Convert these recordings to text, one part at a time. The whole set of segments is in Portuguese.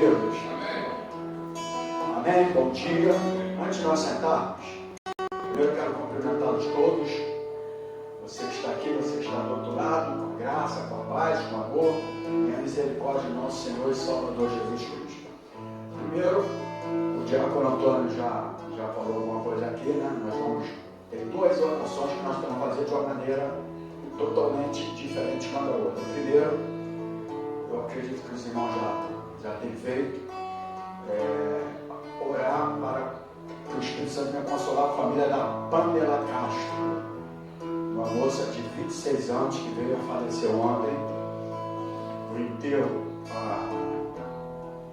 Deus. Amém? Bom dia. Antes de nós sentarmos, primeiro quero cumprimentá-los todos. Você que está aqui, você que está do outro lado, com graça, com a paz, com amor e a misericórdia do nosso Senhor e Salvador Jesus Cristo. Primeiro, o diácono Antônio já falou alguma coisa aqui, né? Nós vamos ter duas orações que nós vamos fazer de uma maneira totalmente diferente uma da outra. Primeiro, eu acredito que os irmãos já têm feito, orar para que o Espírito Santo venha consolar a família da Pamela Castro, uma moça de 26 anos que veio a falecer ontem. O enterro,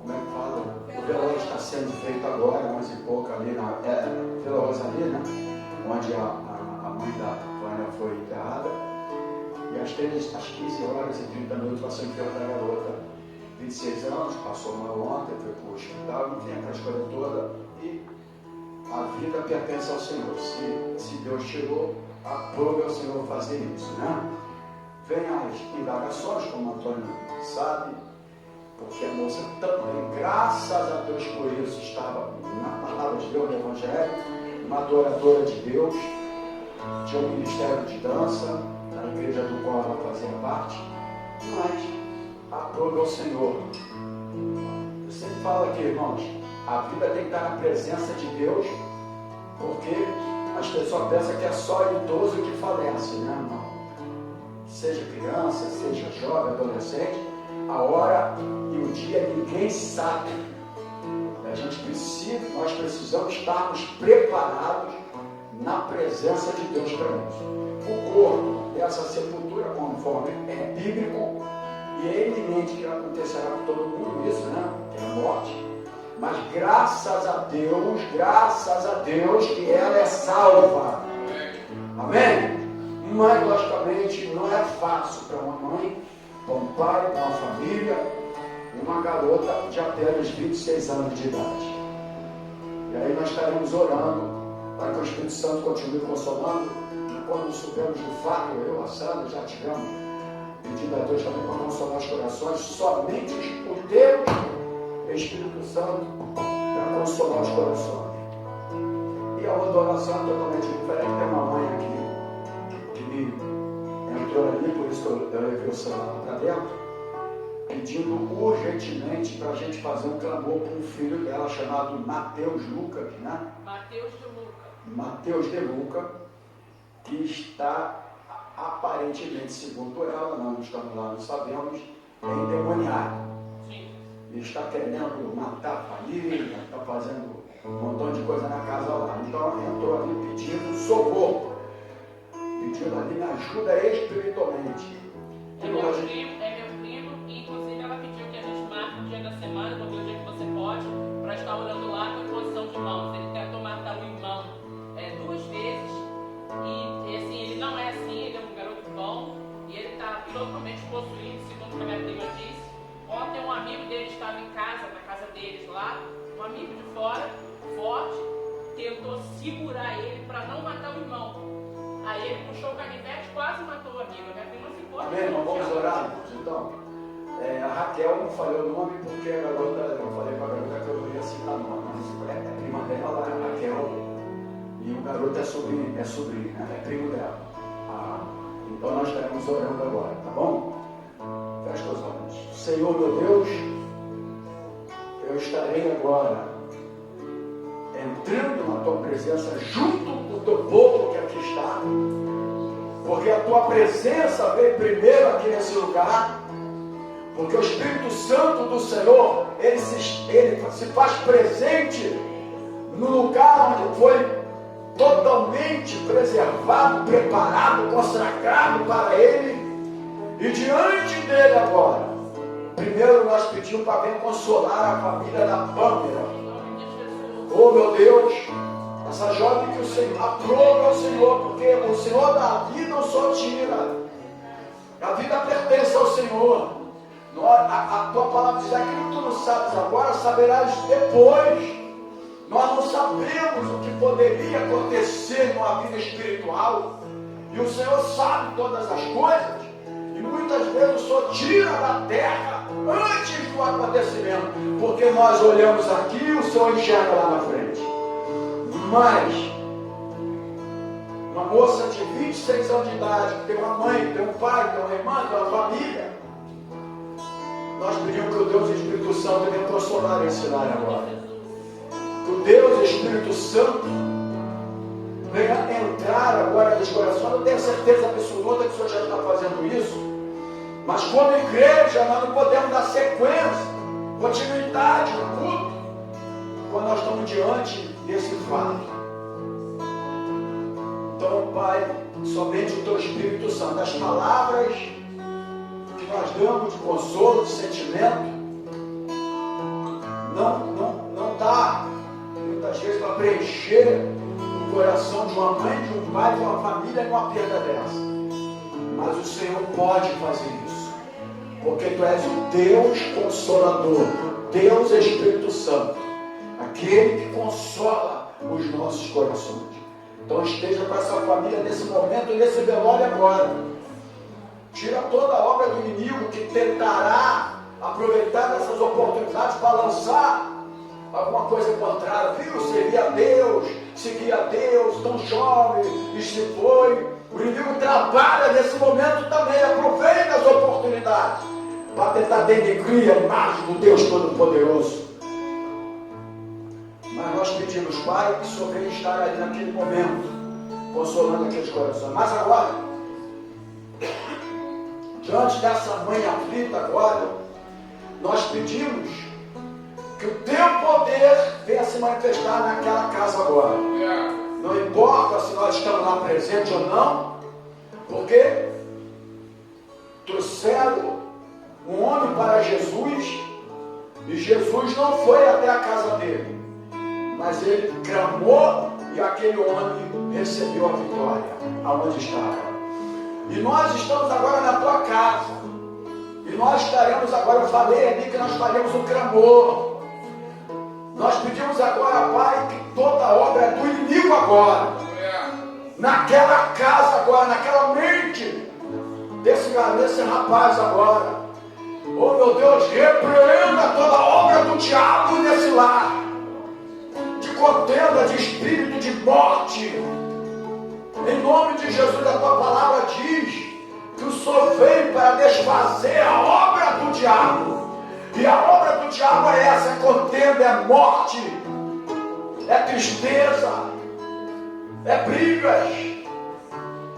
como é que fala? O velório está sendo feito agora, 11 e pouco ali na Vila Rosalina, onde a mãe da Vânia foi enterrada. E às 15 horas e 30 minutos vai ser o enterro da garota, 26 anos, passou mal ontem, foi para o hospital, enfim, aquela coisa toda. E a vida pertence ao Senhor. Se Deus tirou, aprove ao Senhor fazer isso, né? Vem as indagações, como o Antônio sabe, porque a moça também, graças a Deus por isso, estava na palavra de Deus, no Evangelho, uma adoradora de Deus, tinha um ministério de dança, na igreja do qual ela fazia parte, mas aprove ao Senhor. Eu sempre falo aqui, irmãos, a vida tem que estar na presença de Deus, porque as pessoas pensam que é só idoso que falece, né, irmão? Seja criança, seja jovem, adolescente, a hora e o dia ninguém sabe. Nós precisamos estarmos preparados na presença de Deus para isso. O corpo, essa sepultura, conforme é bíblico, e é evidente que acontecerá com todo mundo isso, né? Que é a morte. Mas graças a Deus que ela é salva. Amém? Mas logicamente não é fácil para uma mãe, para um pai, para uma família, uma garota de apenas 26 anos de idade. E aí nós estaremos orando para que o Espírito Santo continue consolando. E quando soubemos do fato, eu, a Sandra, já tivemos pedido a Deus também para consolar os corações. Somente o Deus, Espírito Santo, para consolar os corações. E a outra oração é totalmente diferente. Tem uma mãe aqui que me entrou ali, por isso que eu levei o celular para dentro, pedindo urgentemente para a gente fazer um clamor com um filho dela chamado Mateus Luca, né? Mateus de Luca, que está aparentemente, segundo ela, não estamos lá, não sabemos, endemoniado. E está querendo matar a família, está fazendo um montão de coisa na casa lá. Então ela entrou ali pedindo socorro, pedindo ali ajuda espiritualmente. É meu primo, e inclusive ela pediu que a gente marque o dia da semana, no dia que você pode, para estar orando lá com imposição de mãos. Ele tentou matar o irmão 2 vezes, e assim, ele não é assim, ele é um garoto bom, e ele está totalmente possuído, segundo o que a minha prima disse. Ontem um amigo dele estava em casa, na casa deles lá, um amigo de fora, forte, tentou segurar ele para não matar o irmão. Aí ele puxou o canivete, quase matou o amigo. A minha prima ficou... Amém, irmão? Vamos orar, então. A Raquel não falei o nome porque a garota, eu falei para a garota que eu não ia citar o nome, mas é prima dela, a Raquel, e o garoto é sobrinho, né? É primo dela. Então nós estaremos orando agora, tá bom? Fecha os olhos. Senhor meu Deus, eu estarei agora entrando na tua presença junto com o teu povo que aqui está, porque a tua presença veio primeiro aqui nesse lugar, porque o Espírito Santo do Senhor, ele se faz presente no lugar onde foi totalmente preservado, preparado, consagrado para ele. E diante dele agora, primeiro nós pedimos para vir consolar a família da Pâmela. Oh meu Deus, essa jovem que o Senhor aprova ao Senhor, porque o Senhor dá a vida, não só tira. A vida pertence ao Senhor. A tua palavra diz: aquilo que tu não sabes agora, saberás depois. Nós não sabemos o que poderia acontecer numa vida espiritual, e o Senhor sabe todas as coisas. E muitas vezes o Senhor tira da terra antes do acontecimento, porque nós olhamos aqui e o Senhor enxerga lá na frente. Mas uma moça de 26 anos de idade, que tem uma mãe, tem um pai, tem uma irmã, tem uma família, nós pedimos que o Deus Espírito Santo venha consolar esse lar agora. Que o Deus Espírito Santo venha entrar agora nos corações. Eu tenho certeza absoluta que o Senhor já está fazendo isso. Mas como igreja, nós não podemos dar sequência, continuidade no culto, quando nós estamos diante desse fato. Então, Pai, somente o Teu Espírito Santo, as palavras que nós damos de consolo, de sentimento, não dá, muitas vezes, para preencher o coração de uma mãe, de um pai, de uma família, numa perda dessa. Mas o Senhor pode fazer isso, porque Tu és o Deus Consolador, Deus Espírito Santo, aquele que consola os nossos corações. Então esteja com essa família nesse momento, nesse velório agora. Tira toda a obra do inimigo que tentará aproveitar dessas oportunidades para lançar alguma coisa contrária. Viu? Seguia a Deus, tão jovem, e se foi. O inimigo trabalha nesse momento também, aproveita as oportunidades para tentar denegrir a imagem do Deus Todo-Poderoso. Mas nós pedimos, Pai, que o Senhor venha estar ali naquele momento, consolando aqueles corações. Mas agora, diante dessa mãe aflita agora, nós pedimos que o Teu poder venha se manifestar naquela casa agora. Não importa se nós estamos lá presentes ou não, porque trouxeram um homem para Jesus, e Jesus não foi até a casa dele, mas ele clamou e aquele homem recebeu a vitória aonde estava. E nós estamos agora na tua casa, e nós estaremos agora, eu falei ali que nós faremos um clamor. Nós pedimos agora, Pai, que toda obra é do inimigo agora, naquela casa agora, naquela mente desse rapaz agora. Oh meu Deus, repreenda toda obra do diabo nesse lar, de contenda, de espírito de morte. Em nome de Jesus, a tua palavra diz que o Senhor veio para desfazer a obra do diabo. E a obra do diabo é essa: é contenda, é morte, é tristeza, é brigas.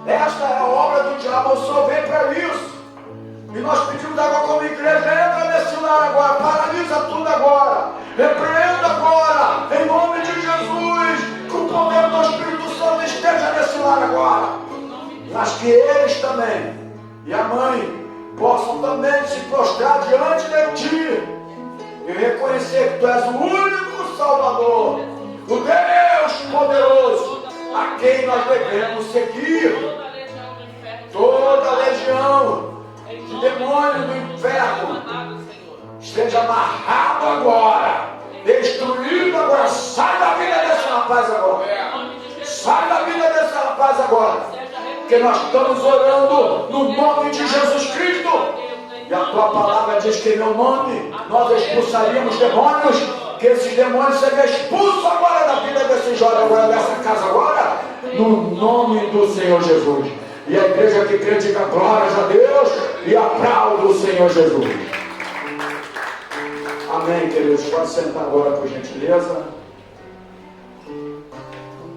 Esta é a obra do diabo. O Senhor veio para isso. E nós pedimos agora como igreja, entra nesse lar agora, paralisa tudo agora, repreenda agora, em nome de Jesus, que o poder do Espírito Santo esteja nesse lar agora. Mas que eles também, e a mãe, possam também se prostrar diante de Ti e reconhecer que Tu és o único Salvador, o Deus poderoso, a quem nós devemos seguir. Toda legião de demônio do inferno esteja amarrado agora, destruído agora. Sai da vida desse rapaz agora, sai da vida desse rapaz agora, porque nós estamos orando no nome de Jesus Cristo, e a tua palavra diz que em meu nome nós expulsaríamos demônios, que esses demônios sejam expulsos agora da vida desse jovem, agora dessa casa agora, no nome do Senhor Jesus. E a igreja que crê diga glórias a Deus e aplauda o Senhor Jesus. Amém, queridos. Pode sentar agora, por gentileza.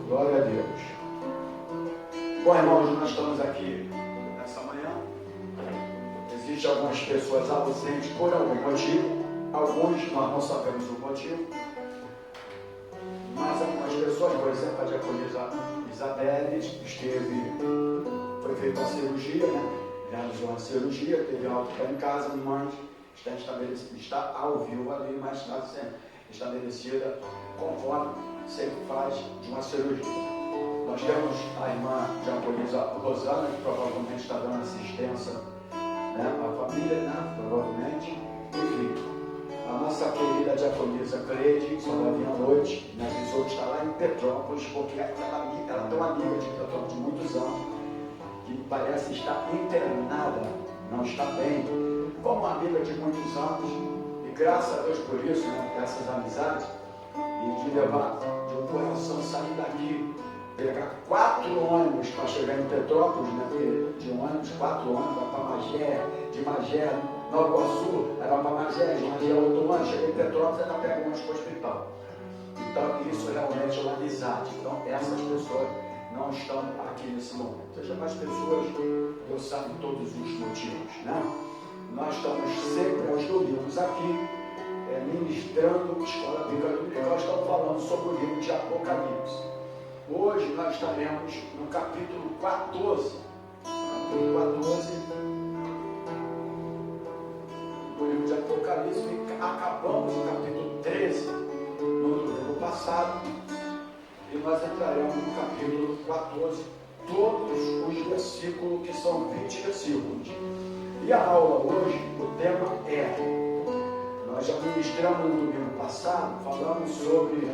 Glória a Deus. Bom, irmãos, nós estamos aqui nessa manhã. Existem algumas pessoas ausentes por algum motivo. Alguns nós não sabemos o motivo. Mas algumas pessoas, por exemplo, a diaconisa Isabelle foi feita uma cirurgia, né? Realizou uma cirurgia, teve alta em casa, mas está ao vivo ali, mas está sendo estabelecida conforme se faz de uma cirurgia. Nós temos a irmã diaconisa Rosana, que provavelmente está dando assistência, né, à família, né, provavelmente. Enfim, a nossa querida diaconisa Cleide, só vai vir à noite, me avisou que está lá em Petrópolis, porque ela tem uma amiga de Petrópolis de muitos anos, que parece estar internada, não está bem, como uma amiga de muitos anos, e graças a Deus por isso, né, essas amizades, e de levar de um coração, sair daqui, pegar 4 ônibus para chegar em Petrópolis, né, porque de um ônibus, 4 ônibus, vai para Magé, de Magé, Nova Iguaçu, aí vai para Magé, de Magé, outro ônibus, chega em Petrópolis, ainda pega um ônibus para o hospital. Então, isso realmente é uma amizade. Então, essas pessoas não estão aqui nesse momento. Seja mais pessoas, Deus sabe todos os motivos, né? Nós estamos sempre aos domingos aqui, ministrando Escola Bíblica Dominical, estamos falando sobre o livro de Apocalipse. Hoje nós estaremos no capítulo 14. Capítulo 14 do livro de Apocalipse, e acabamos no capítulo 13 no domingo passado, e nós entraremos no capítulo 14, todos os versículos, que são 20 versículos. E a aula hoje, o tema é, nós já ministramos no domingo passado, falamos sobre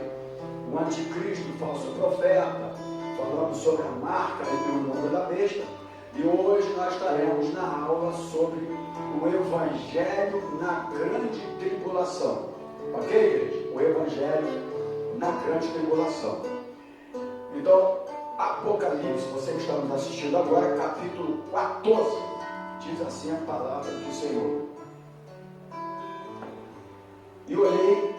o anticristo, o falso profeta, falamos sobre a marca e o nome da besta, e hoje nós estaremos na aula sobre o Evangelho na grande tribulação. Ok, igreja? O Evangelho na grande tribulação. Então, Apocalipse, você que está nos assistindo agora, capítulo 14, diz assim a palavra do Senhor. E olhei,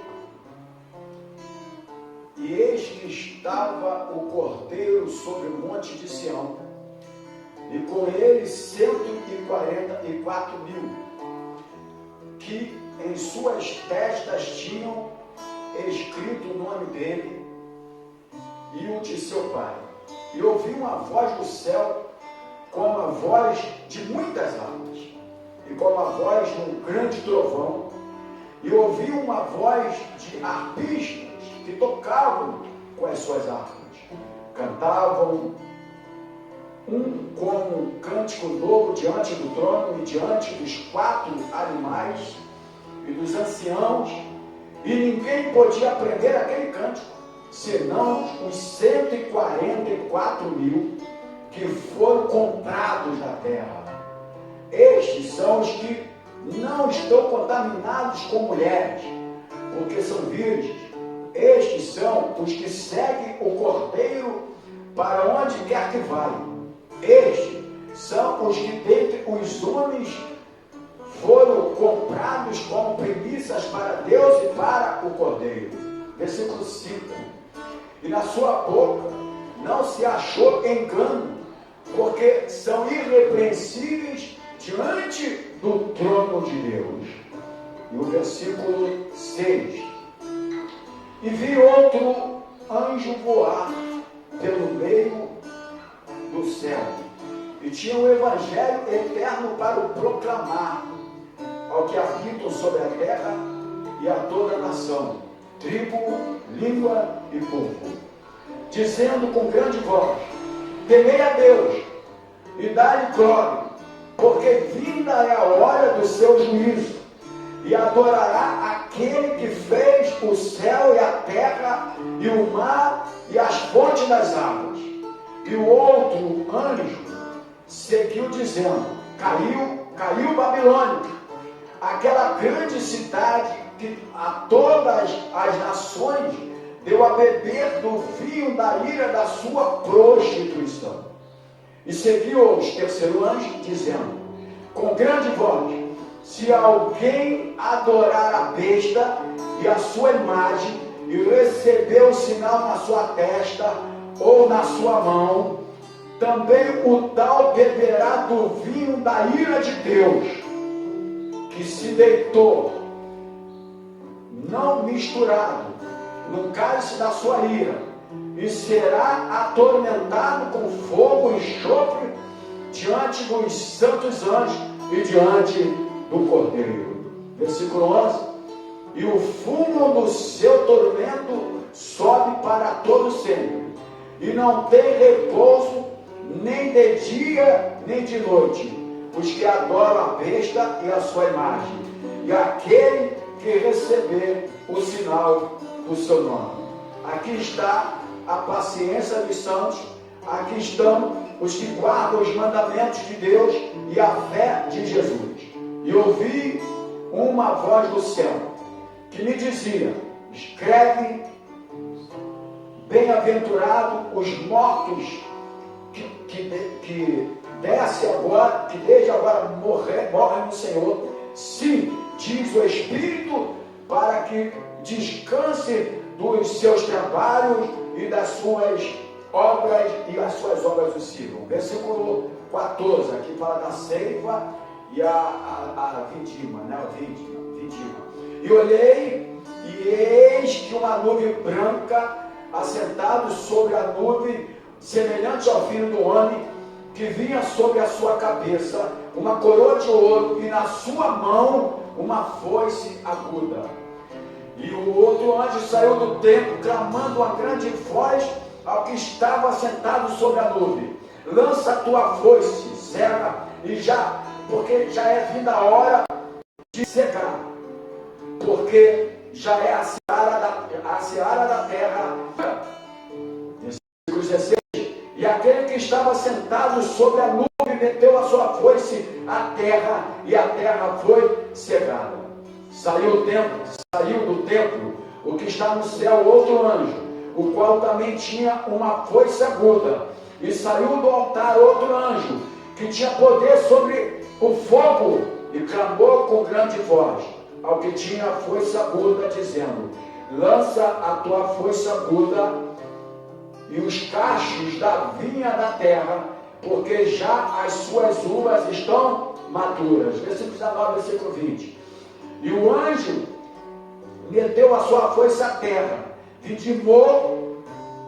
e eis que estava o Cordeiro sobre o monte de Sião, e com ele 144 mil, que em suas testas tinham escrito o nome dele e o de seu pai. E ouvi uma voz do céu, como a voz de muitas águas, e como a voz de um grande trovão, e ouvi uma voz de arpistas que tocavam com as suas harpas, cantavam como um cântico novo diante do trono e diante dos 4 animais e dos anciãos, e ninguém podia aprender aquele cântico, senão os 144 mil que foram comprados da terra. Estes são os que não estão contaminados com mulheres, porque são virgens. Estes são os que seguem o Cordeiro para onde quer que vai. Estes são os que dentre os homens foram comprados como primícias para Deus e para o Cordeiro. Versículo 5. E na sua boca não se achou engano, porque são irrepreensíveis diante do trono de Deus. E o versículo 6. E vi outro anjo voar pelo meio do céu, e tinha o evangelho eterno para o proclamar ao que habitam sobre a terra e a toda a nação, tribo, língua e povo, dizendo com grande voz: temei a Deus e dai-lhe glória, porque vinda é a hora do seu juízo, e adorará aquele que fez o céu e a terra e o mar e as fontes das águas. E o outro anjo seguiu dizendo: caiu Babilônia, aquela grande cidade que a todas as nações deu a beber do vinho da ira da sua prostituição. E seguiu o terceiro anjo dizendo com grande voz: se alguém adorar a besta e a sua imagem e receber o sinal na sua testa ou na sua mão, também o tal beberá do vinho da ira de Deus, que se deitou, não misturado, no cálice da sua ira, e será atormentado com fogo e enxofre diante dos santos anjos e diante do Cordeiro. Versículo 11. E o fumo do seu tormento sobe para todo sempre, e não tem repouso nem de dia nem de noite, os que adoram a besta e a sua imagem, e aquele que receber o sinal do seu nome. Aqui está a paciência dos santos, aqui estão os que guardam os mandamentos de Deus e a fé de Jesus. E ouvi uma voz do céu que me dizia: escreve, bem-aventurado os mortos que desde agora morrem no Senhor. Sim, diz o Espírito, para que descanse dos seus trabalhos e das suas obras, e as suas obras o sigam. Versículo 14, aqui fala da ceifa e a vindima, né? A vindima. E olhei, e eis que uma nuvem branca, assentado sobre a nuvem, semelhante ao filho do homem, que vinha sobre a sua cabeça uma coroa de ouro, e na sua mão uma foice aguda. E o outro anjo saiu do templo, clamando a grande voz ao que estava sentado sobre a nuvem: lança a tua foice, cega, porque já é vinda a hora de cegar, porque já é a seara da terra. Versículo 16: e aquele que estava sentado sobre a nuvem meteu a sua foice à terra, e a terra foi cegada. Saiu do templo o que está no céu, outro anjo, o qual também tinha uma foice aguda. E saiu do altar outro anjo, que tinha poder sobre o fogo, e clamou com grande voz ao que tinha a foice aguda, dizendo: lança a tua foice aguda e os cachos da vinha da terra, porque já as suas uvas estão maduras. Versículo 19, versículo 20. E o anjo meteu a sua foice à terra, vindimou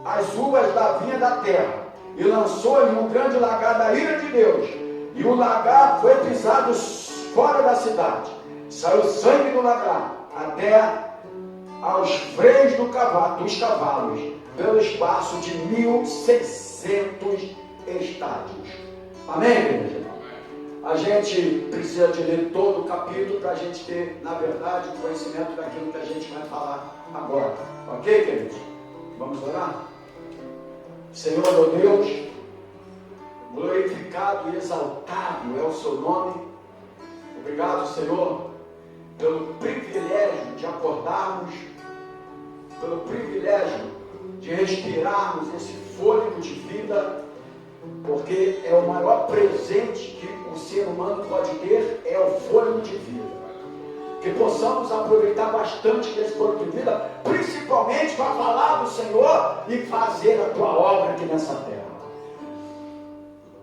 as uvas da vinha da terra, e lançou em um grande lagar da ira de Deus. E o lagar foi pisado fora da cidade. Saiu sangue do lagar até aos freios dos cavalos, pelo espaço de 1.600 estádios. Amém, igreja? A gente precisa de ler todo o capítulo para a gente ter, na verdade, conhecimento daquilo que a gente vai falar agora. Ok, queridos? Vamos orar? Senhor, meu Deus, glorificado e exaltado é o seu nome. Obrigado, Senhor, pelo privilégio de acordarmos, pelo privilégio de respirarmos esse fôlego de vida, porque é o maior presente que o ser humano pode ter, é o fôlego de vida. Que possamos aproveitar bastante desse fôlego de vida, principalmente para falar do Senhor e fazer a tua obra aqui nessa terra.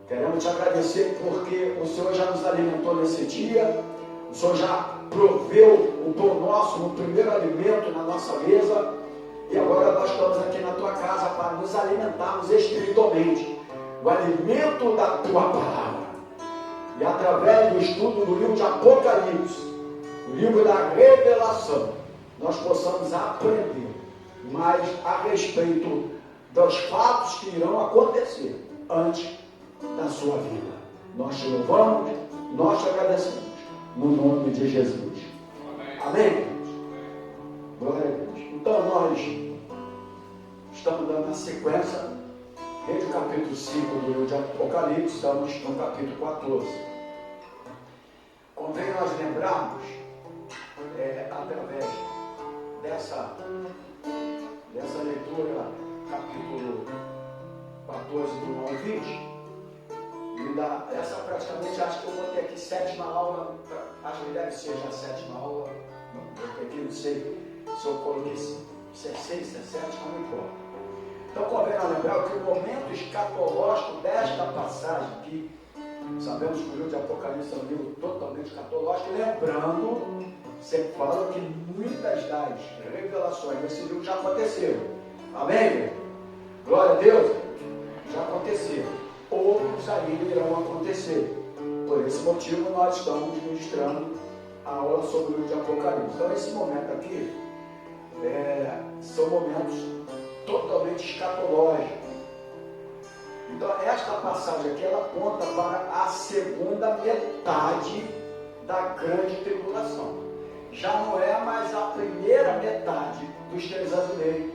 Queremos te agradecer porque o Senhor já nos alimentou nesse dia, o Senhor já proveu o pão nosso, no primeiro alimento na nossa mesa, e agora nós estamos aqui na tua casa para nos alimentarmos espiritualmente, o alimento da tua palavra. E através do estudo do livro de Apocalipse, o livro da revelação, nós possamos aprender mais a respeito dos fatos que irão acontecer antes da sua vida. Nós te louvamos, nós te agradecemos, no nome de Jesus. Amém, queridos? Glória a Deus. Então nós estamos dando a sequência desde o capítulo 5 do livro de Apocalipse, estamos no capítulo 14. Convém nós lembrarmos, através dessa leitura, capítulo 14 do 1 ao 20, essa praticamente, acho que eu vou ter aqui sétima aula, acho que deve ser já sétima aula, eu aqui não sei se eu coloquei se é 6, se é 7, não importa. Então convém lembrar que o momento escatológico desta passagem aqui, sabemos que o livro de Apocalipse é um livro totalmente escatológico, lembrando, sempre falo que muitas das revelações desse livro já aconteceram. Amém? Glória a Deus, já aconteceram. Outros ainda irão acontecer. Por esse motivo nós estamos ministrando a aula sobre o livro de Apocalipse. Então esse momento aqui são momentos totalmente escatológicos. Então esta passagem aqui ela aponta para a segunda metade da grande tribulação. Já não é mais a primeira metade dos 3 anos e meio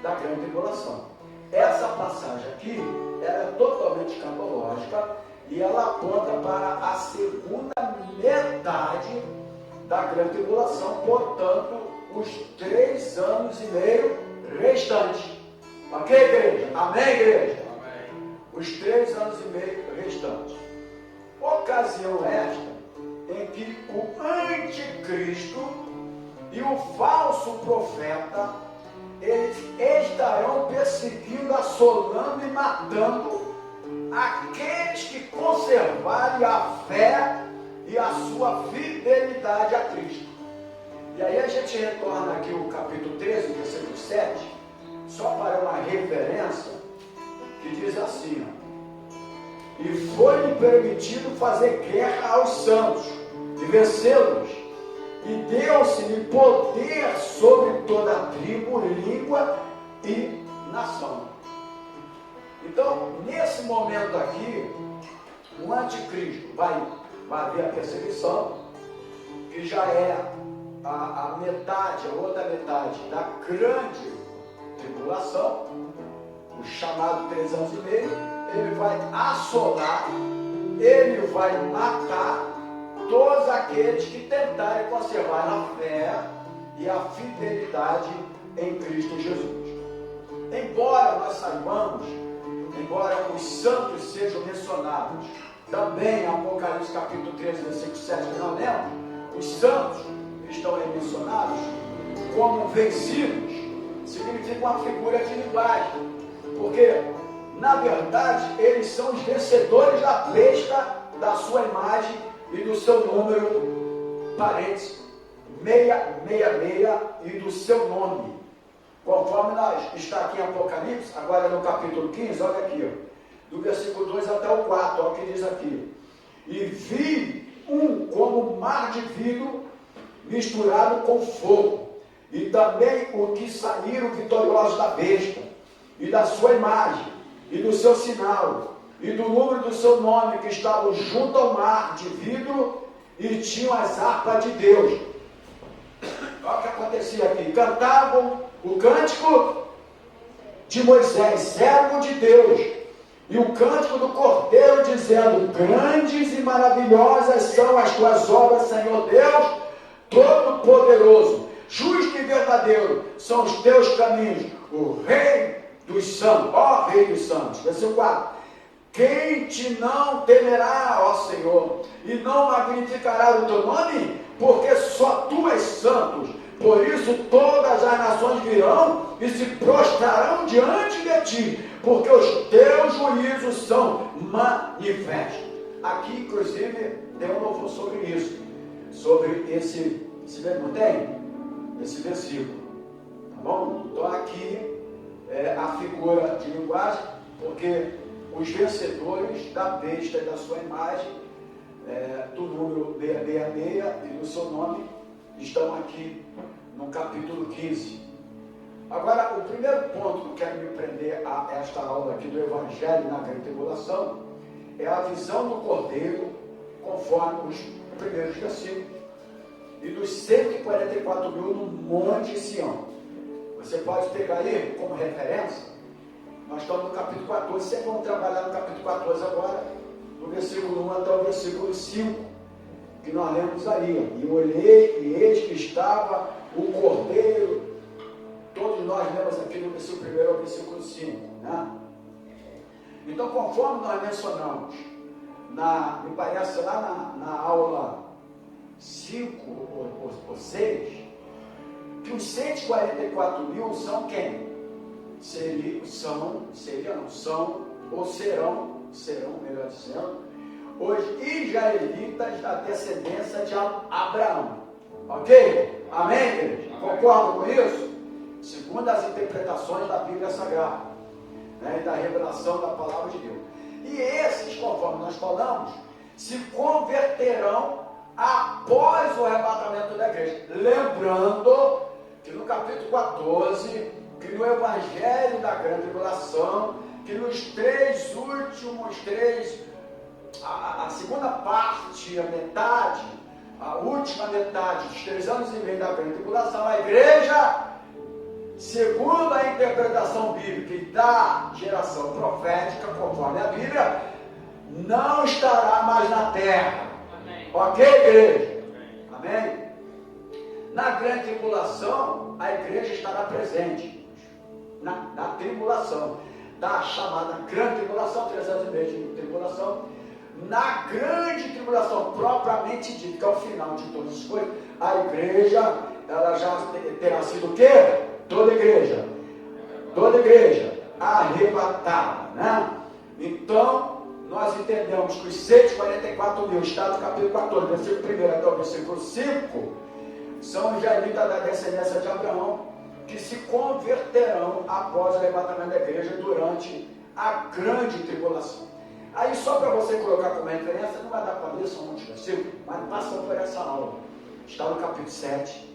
da grande tribulação. Essa passagem aqui ela é totalmente escatológica e ela aponta para a segunda metade da grande tribulação, portanto, os 3 anos e meio restantes. Ok, igreja? Amém, igreja? Amém. Os 3 anos e meio restantes. Ocasião esta em que o anticristo e o falso profeta, eles estarão perseguindo, assolando e matando aqueles que conservarem a fé e a sua fidelidade a Cristo. E aí a gente retorna aqui o capítulo 13, versículo 7, só para uma referência, que diz assim, ó: e foi-lhe permitido fazer guerra aos santos e vencê-los, e deu-se-lhe poder sobre toda a tribo, língua e nação. Então, nesse momento aqui, o anticristo vai haver a perseguição, que já é a metade, a outra metade da grande tribulação, o chamado 3 anos e meio. Ele vai assolar, ele vai matar todos aqueles que tentarem conservar a fé e a fidelidade em Cristo Jesus. Embora nós saibamos, embora os santos sejam mencionados também em Apocalipse capítulo 13, versículo 7, que nós lemos, os santos estão aí mencionados como vencidos, significa uma figura de linguagem, porque na verdade eles são os vencedores da besta, da sua imagem e do seu número, parênteses, 666, e do seu nome, conforme está aqui em Apocalipse, agora no capítulo 15, olha aqui, ó, do versículo 2 até o 4, olha o que diz aqui: e vi como mar de vidro misturado com fogo, e também o que saíram vitoriosos da besta, e da sua imagem, e do seu sinal, e do número do seu nome, que estavam junto ao mar de vidro, e tinham as harpas de Deus. Olha o que acontecia aqui: cantavam o cântico de Moisés, servo de Deus, e o cântico do Cordeiro, dizendo: grandes e maravilhosas são as tuas obras, Senhor Deus Todo-Poderoso, justo e verdadeiro são os teus caminhos, o Rei dos santos, ó Rei dos santos. Versículo 4: quem te não temerá, ó Senhor, e não magnificará o teu nome? Porque só tu és santo. Por isso todas as nações virão e se prostrarão diante de ti, porque os teus juízos são manifestos. Aqui, inclusive, tem um louvor sobre isso, sobre esse não tem? Esse versículo, tá bom? Então aqui é a figura de linguagem, porque os vencedores da besta e da sua imagem, do número 666 e do seu nome, estão aqui no capítulo 15. Agora, o primeiro ponto que eu quero me prender a esta aula aqui do Evangelho na Grande Tribulação é a visão do Cordeiro, conforme os primeiros versículos, e dos 144 mil no Monte Sião. Você pode pegar aí como referência. Nós estamos no capítulo 14, sempre vamos trabalhar no capítulo 14 agora, do versículo 1 até o versículo 5, que nós lemos aí. E olhei, e eis que estava o Cordeiro. Todos nós lemos aqui do versículo 1 ao versículo 5, né? Então, conforme nós mencionamos, me parece lá na aula 5 ou 6, que os 144 mil são quem? Serão, melhor dizendo, os israelitas da descendência de Abraão. Ok? Amém, igreja? Concordam com isso? Segundo as interpretações da Bíblia Sagrada, né, e da revelação da palavra de Deus. E esses, conforme nós falamos, se converterão após o arrebatamento da igreja. Lembrando que no capítulo 14, que no Evangelho da Grande Tribulação, que nos 3 últimos, a segunda parte, a metade, a última metade dos 3 anos e meio da Grande Tribulação, a igreja, segundo a interpretação bíblica e da geração profética, conforme a Bíblia, não estará mais na terra. Amém. Ok, igreja? Amém? Na grande tribulação, a igreja estará presente. Na tribulação, da chamada grande tribulação, 3 anos e meio de tribulação. Na grande tribulação, propriamente dita, que é o final de todas as coisas, a igreja, ela já terá sido o quê? Toda igreja arrebatada, né? Então, nós entendemos que os 144 mil, está no capítulo 14, versículo 1 até o versículo 5, são os israelitas da descendência de Abraão, que se converterão após o arrebatamento da igreja durante a grande tribulação. Aí, só para você colocar como referência, não vai dar para ler, são muitos versículos, mas passa por essa aula. Está no capítulo 7,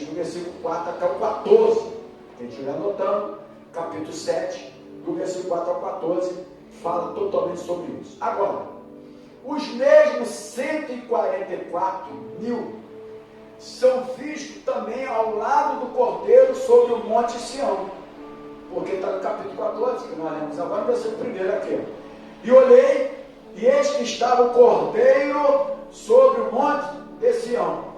do versículo 4 até o 14. Quem estiver anotando, capítulo 7, do versículo 4 ao 14, fala totalmente sobre isso. Agora, os mesmos 144 mil são vistos também ao lado do Cordeiro sobre o Monte Sião, porque está no capítulo 14, que nós lemos agora, no versículo 1 aqui. E olhei, e eis que estava o Cordeiro sobre o Monte de Sião.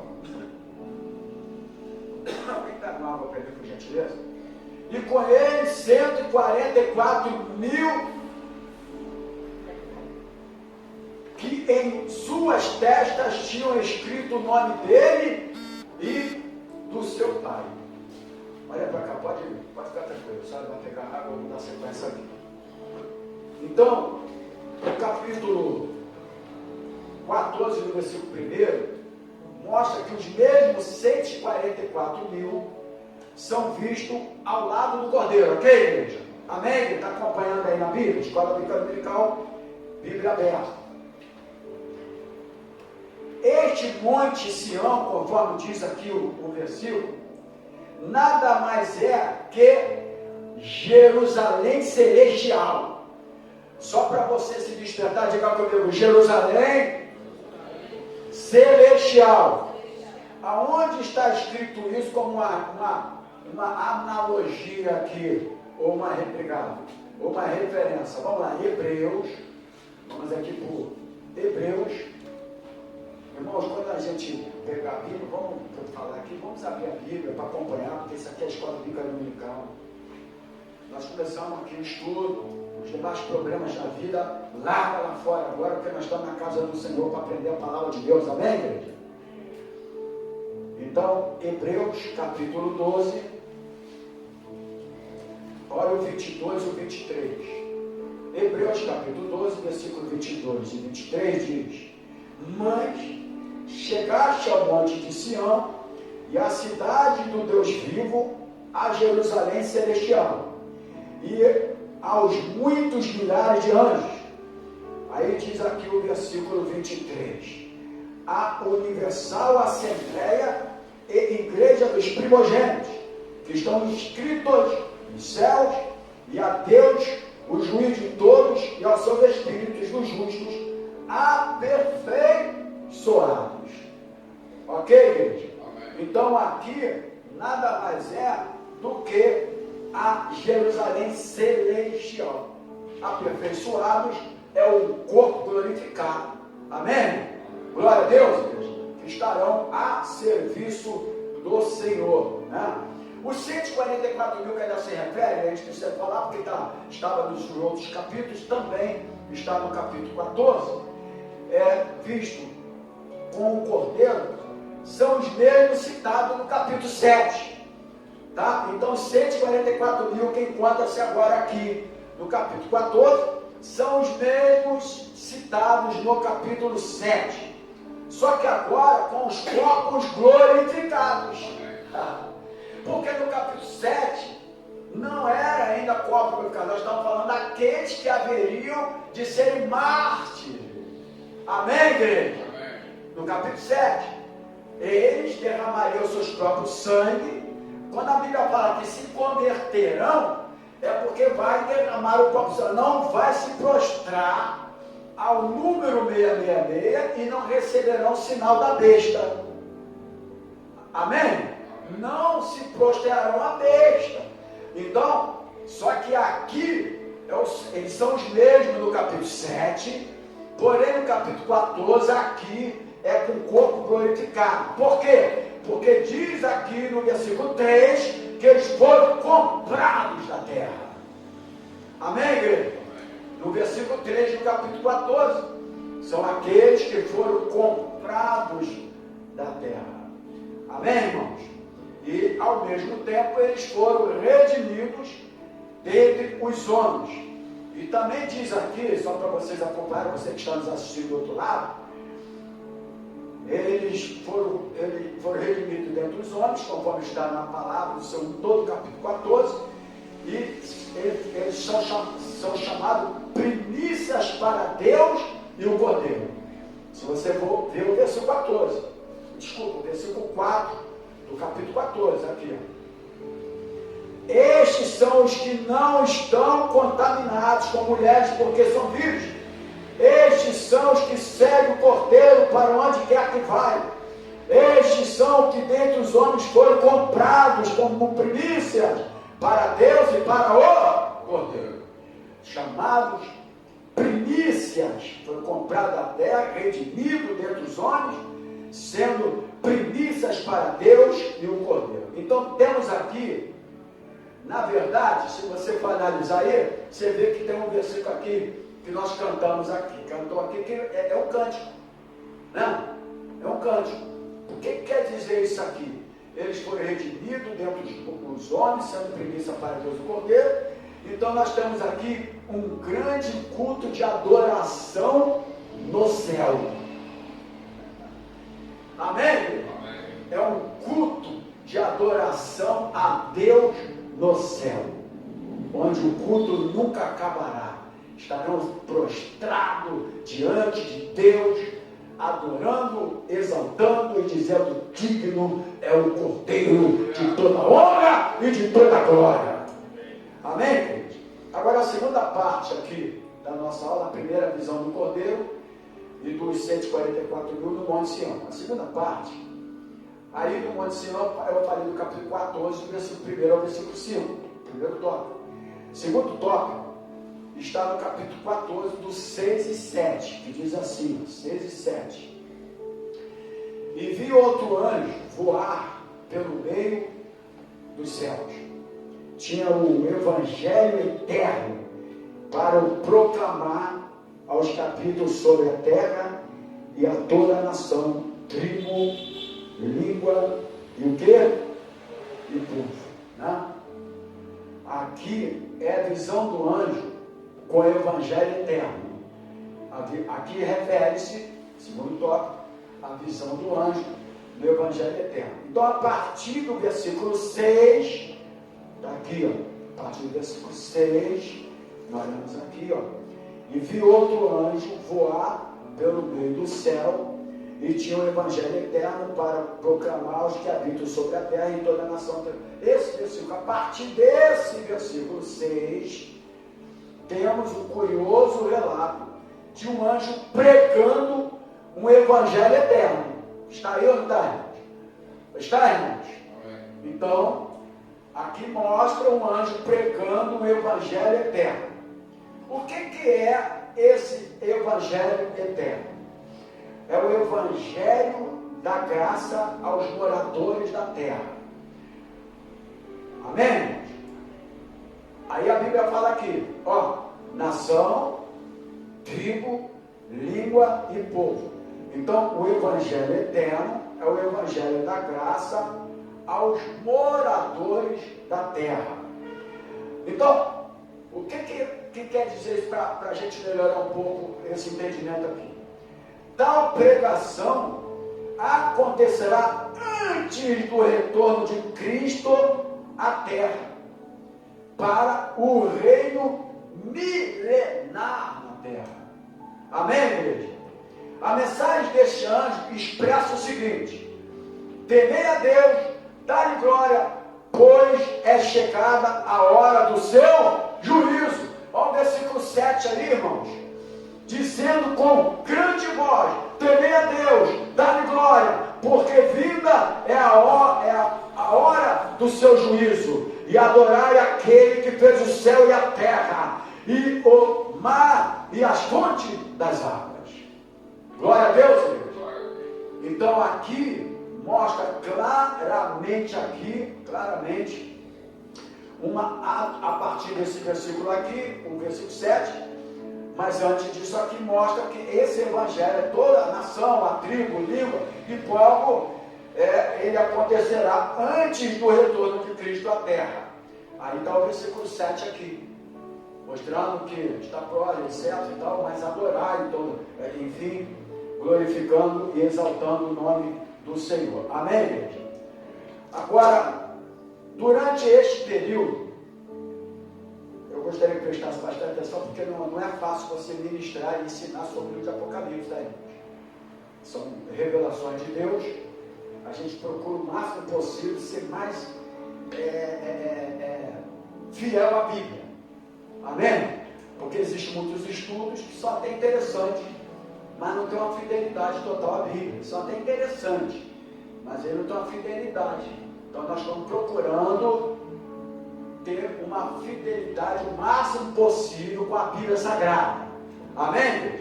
Alguém está com água para ele, por gentileza? E com ele 144 mil que em suas testas tinham escrito o nome dele e do seu pai. Olha para cá, pode ficar tranquilo, sabe? Vai pegar água, vou dar sequência aqui. Então, no capítulo 14, no versículo 1, mostra que os mesmos 144 mil são vistos ao lado do Cordeiro, ok, igreja? Amém? Está acompanhando aí na Bíblia? Escola Bíblica Dominical, Bíblia aberta. Este Monte Sião, conforme diz aqui o versículo, nada mais é que Jerusalém celestial. Só para você se despertar, diga comigo, Jerusalém celestial. Aonde está escrito isso como uma analogia aqui, ou uma réplica, ou uma referência? Vamos lá, Hebreus, vamos aqui para Hebreus. Irmãos, quando a gente pegar a Bíblia, vamos falar aqui, vamos abrir a Bíblia para acompanhar, porque isso aqui é a Escola Bíblica Dominical. Nós começamos aqui o estudo, os demais problemas da vida, larga lá fora agora, porque nós estamos na casa do Senhor para aprender a palavra de Deus, amém, igreja? Então, Hebreus capítulo 12, olha o 22 e o 23. Hebreus capítulo 12, versículo 22 e 23 diz: Mas chegaste ao monte de Sião e à cidade do Deus vivo, a Jerusalém celestial, e aos muitos milhares de anjos. Aí diz aqui o versículo 23: a universal assembleia e igreja dos primogênitos, que estão inscritos nos céus, e a Deus, o juiz de todos, e aos seus espíritos dos justos, aperfeiçoados. Ok, igreja? Então aqui nada mais é do que a Jerusalém celestial. Aperfeiçoados é o corpo glorificado. Amém? Glória a Deus, igreja, que estarão a serviço do Senhor, né? Os 144 mil que ainda se refere, a gente precisa falar porque estava nos outros capítulos, também está no capítulo 14, visto com o Cordeiro, são os mesmos citados no capítulo 7, tá? Então 144 mil que encontra-se agora aqui no capítulo 14, são os mesmos citados no capítulo 7, só que agora com os corpos glorificados, porque no capítulo 7 não era ainda corpo glorificado, nós estamos falando daqueles que haveriam de serem mártires. Amém, igreja? Amém. No capítulo 7, eles derramariam seus próprios sangue. Quando a Bíblia fala que se converterão, é porque vai derramar o próprio sangue, não vai se prostrar ao número 666 e não receberão o sinal da besta. Amém? Não se prostrarão à besta. Então, só que aqui Eles são os mesmos no capítulo 7, porém no capítulo 14 aqui é com o corpo glorificado. Por quê? Porque diz aqui no versículo 3 que eles foram comprados da terra. Amém, igreja? No versículo 3 do capítulo 14, são aqueles que foram comprados da terra. Amém, irmãos? E ao mesmo tempo eles foram redimidos dentre os homens. E também diz aqui, só para vocês acompanharem, você que está nos assistindo do outro lado, eles foram redimidos dentre os homens, conforme está na palavra do Senhor, em todo o capítulo 14, e eles são chamados primícias para Deus e o Cordeiro. Se você for ver o versículo 14, desculpa, o versículo 4 do capítulo 14, aqui, estes são os que não estão contaminados com mulheres, porque são virgens. Estes são os que seguem o Cordeiro para onde quer que vai. Estes são que dentre os homens foram comprados como primícias para Deus e para o Cordeiro. Chamados primícias, foram comprados da terra, redimidos dentre os homens, sendo primícias para Deus e o Cordeiro. Então temos aqui, na verdade, se você for analisar aí, você vê que tem um versículo aqui que nós cantamos aqui. Cantou aqui que é um cântico, né? É um cântico. O que quer dizer isso aqui? Eles foram redimidos dentro dos homens, sendo primícia para Deus e o Cordeiro. Então nós temos aqui um grande culto de adoração no céu. Amém? É um culto de adoração a Deus no céu, onde o culto nunca acabará. Estaremos prostrados diante de Deus, adorando, exaltando e dizendo: digno é o Cordeiro de toda honra e de toda glória. Amém, queridos? Agora a segunda parte aqui da nossa aula, a primeira visão do Cordeiro e dos 144 mil no Monte Sião. A segunda parte, aí no Monte Sião, eu falei do capítulo 14, do versículo 1 ao versículo 5, primeiro tópico. Segundo tópico está no capítulo 14, dos 6 e 7, que diz assim, 6 e 7. E vi outro anjo voar pelo meio dos céus. Tinha o evangelho eterno para o proclamar aos capítulos sobre a terra e a toda a nação, tribo, língua e o quê? E povo, né? Aqui é a visão do anjo com o evangelho eterno. Aqui refere-se, segundo tópico, a visão do anjo no evangelho eterno. Então, a partir do versículo 6, daqui, ó, a partir do versículo 6, nós vemos aqui, ó, e vi outro anjo voar pelo meio do céu, e tinha o evangelho eterno para proclamar aos que habitam sobre a terra e toda a nação. Esse versículo, a partir desse versículo 6, temos um curioso relato de um anjo pregando um evangelho eterno. Está aí ou não está, irmãos? Está, irmãos? Então, aqui mostra um anjo pregando um evangelho eterno. O que é esse evangelho eterno? É o evangelho da graça aos moradores da terra. Amém, irmãos? Aí a Bíblia fala aqui, ó, nação, tribo, língua e povo. Então, o evangelho eterno é o evangelho da graça aos moradores da terra. Então, o que quer dizer isso para a gente melhorar um pouco esse entendimento aqui? Tal pregação acontecerá antes do retorno de Cristo à terra, para o reino milenar na terra. Amém, igreja? A mensagem deste anjo expressa o seguinte: temei a Deus, dá-lhe glória, pois é chegada a hora do seu juízo. Olha o versículo 7 ali, irmãos, dizendo com grande voz: temei a Deus, dá-lhe glória, porque vinda é a hora do seu juízo, e adorai aquele que fez o céu e a terra, e o mar e as fontes das águas. Glória a Deus, igreja. Então aqui mostra claramente a partir desse versículo aqui, o versículo 7, mas antes disso aqui mostra que esse evangelho é toda a nação, a tribo, língua e povo, ele acontecerá antes do retorno de Cristo à terra. Aí está o versículo 7 aqui, mostrando que está prole, etc e tal, mas adorar, então, enfim, glorificando e exaltando o nome do Senhor. Amém, igreja? Agora, durante este período, eu gostaria que prestasse bastante atenção, porque não é fácil você ministrar e ensinar sobre o livro de Apocalipse, né? São revelações de Deus. A gente procura o máximo possível ser mais fiel à Bíblia. Amém? Porque existem muitos estudos que só tem interessante, mas não tem uma fidelidade total à Bíblia. Só tem interessante, mas ele não tem uma fidelidade. Então nós estamos procurando ter uma fidelidade o máximo possível com a Bíblia Sagrada. Amém?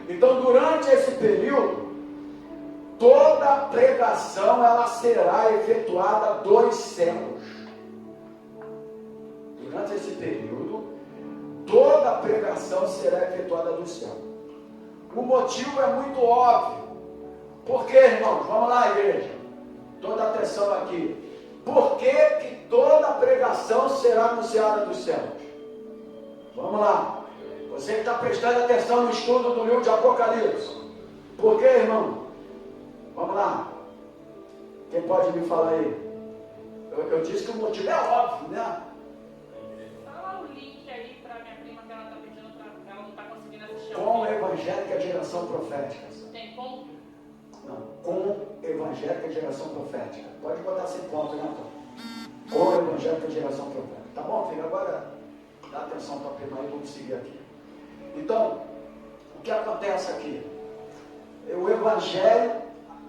Então durante esse período, toda pregação ela será efetuada dos céus. Durante esse período, toda pregação será efetuada do céu. O motivo é muito óbvio. Por quê, irmãos? Vamos lá, igreja. Toda atenção aqui. Por que que toda pregação será anunciada dos céus? Vamos lá. Você que está prestando atenção no estudo do livro de Apocalipse. Por quê, irmão? Vamos lá. Quem pode me falar aí? Eu disse que o motivo é óbvio, né? Fala o link aí para minha prima que ela está pedindo para ela não está conseguindo assistir. Com evangélica geração profética. Tem como? Não, com evangélica geração profética. Pode botar sem ponto, né, Antônio? Com evangélica geração profética. Tá bom, filho? Agora dá atenção para a prima aí, vamos seguir aqui. Então, o que acontece aqui? O evangelho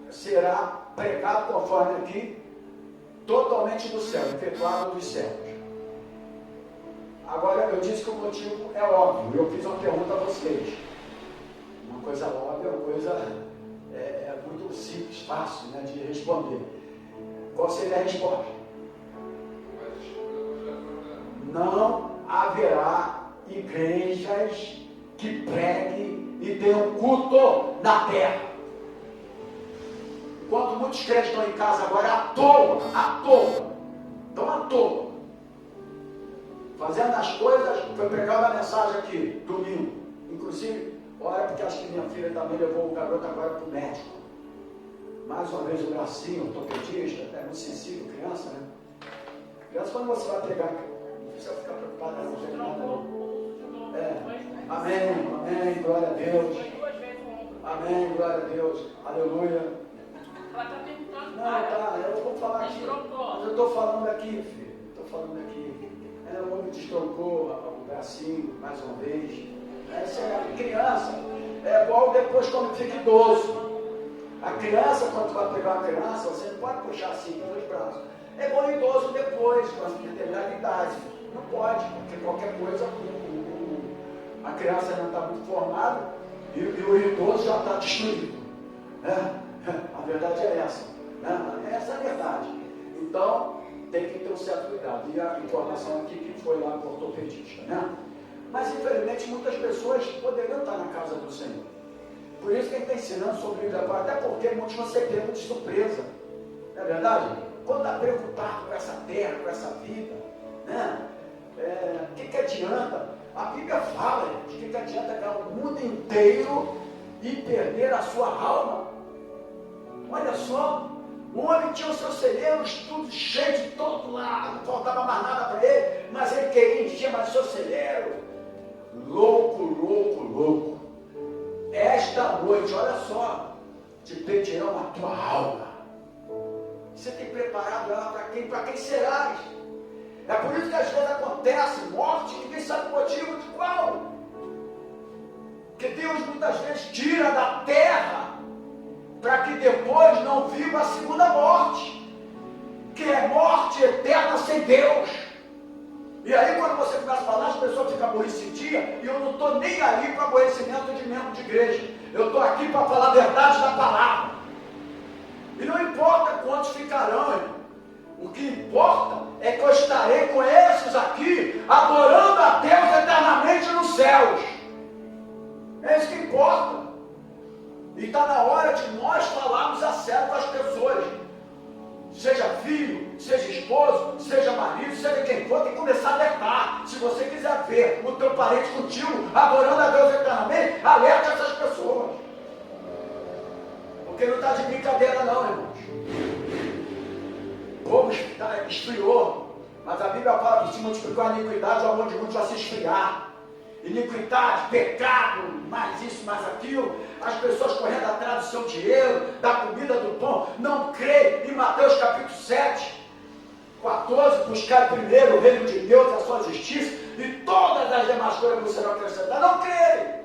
será pregado, conforme aqui, totalmente do céu, efetuado dos céus. Agora, eu disse que o motivo é óbvio. Eu fiz uma pergunta a vocês. Uma coisa óbvia, uma coisa muito simples, fácil, né, de responder. Qual seria a resposta? Não haverá igrejas que preguem e tenham culto na terra. Enquanto muitos crentes estão em casa agora à toa, estão à toa, fazendo as coisas. Foi pregar uma mensagem aqui, domingo, inclusive, olha, porque acho que minha filha também levou o garoto agora para o médico. Mais uma vez o bracinho, ortopedista, é muito sensível, criança, né? Criança, quando você vai pegar, não precisa ficar preocupado, não tem nada, não. Amém, glória a Deus. Amém, glória a Deus, aleluia. Ela está perguntando. Não, tá, eu vou falar aqui. Mas eu estou falando aqui, filho. Estou falando aqui. O homem destrocou o bracinho mais uma vez. Essa é a criança. É igual depois quando fica idoso. A criança, quando tu vai pegar uma criança, você não pode puxar assim pelos braços. É igual idoso depois, quando tem determinada idade. Não pode, porque qualquer coisa, a criança ainda está muito formada e o idoso já está destruído. A verdade é essa. Essa é a verdade. Então, tem que ter um certo cuidado. E a informação aqui que foi lá no ortopedista, né? Mas, infelizmente, muitas pessoas poderiam estar na casa do Senhor. Por isso que a gente está ensinando sobre o livro da palavra, até porque muitos vão ser pegos de surpresa. Não é verdade? Quando está preocupado com essa terra, com essa vida, né? O que adianta? A Bíblia fala de que adianta ganhar o mundo inteiro e perder a sua alma. Olha só, o homem tinha os seus celeiros tudo cheio de todo lado, não faltava mais nada para ele, mas ele queria encher mais o seu celeiro. Louco. Esta noite, olha só, te pedirão a tua alma. Você tem preparado ela para quem? Para quem serás? É por isso que às vezes acontece morte, ninguém sabe o motivo de qual. Que Deus muitas vezes tira da terra para que depois não viva a segunda morte, que é morte eterna sem Deus. E aí quando você começa a falar, as pessoas ficam aborrecidas, e eu não estou nem aí para aborrecimento de membro de igreja. Eu estou aqui para falar a verdade da palavra. E não importa quantos ficarão, irmão. O que importa é que eu estarei com esses aqui, adorando a Deus eternamente nos céus. É isso que importa. E está na hora de nós falarmos a sério com as pessoas. Seja filho, seja esposo, seja marido, seja quem for, tem que começar a alertar. Se você quiser ver o teu parente contigo, adorando a Deus eternamente, alerte essas pessoas. Porque não está de brincadeira não, irmãos. O povo esfriou, mas a Bíblia fala que se multiplicou a iniquidade, o amor de muitos vai se esfriar. Iniquidade, pecado, mais isso, mais aquilo, as pessoas correndo atrás do seu dinheiro, da comida, do pão, não creem em Mateus capítulo 7, 14, buscar primeiro o reino de Deus e a sua justiça, e todas as demais coisas vos serão acrescentadas, não creem.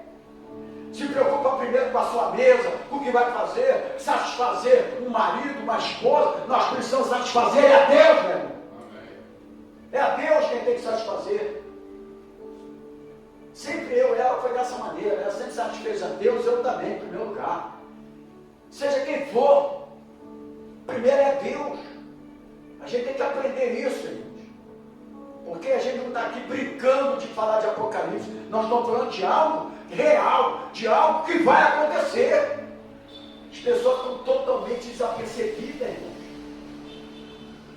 Se preocupa primeiro com a sua mesa, com o que vai fazer, satisfazer um marido, uma esposa. Nós precisamos satisfazer, é a Deus, meu irmão. É a Deus quem tem que satisfazer. Sempre eu e ela foi dessa maneira. Ela sempre satisfez a Deus, eu também, em primeiro lugar. Seja quem for, primeiro é Deus. A gente tem que aprender isso, irmãos. Porque a gente não está aqui brincando de falar de Apocalipse. Nós estamos falando de algo real, de algo que vai acontecer. As pessoas estão totalmente desapercebidas, irmãos.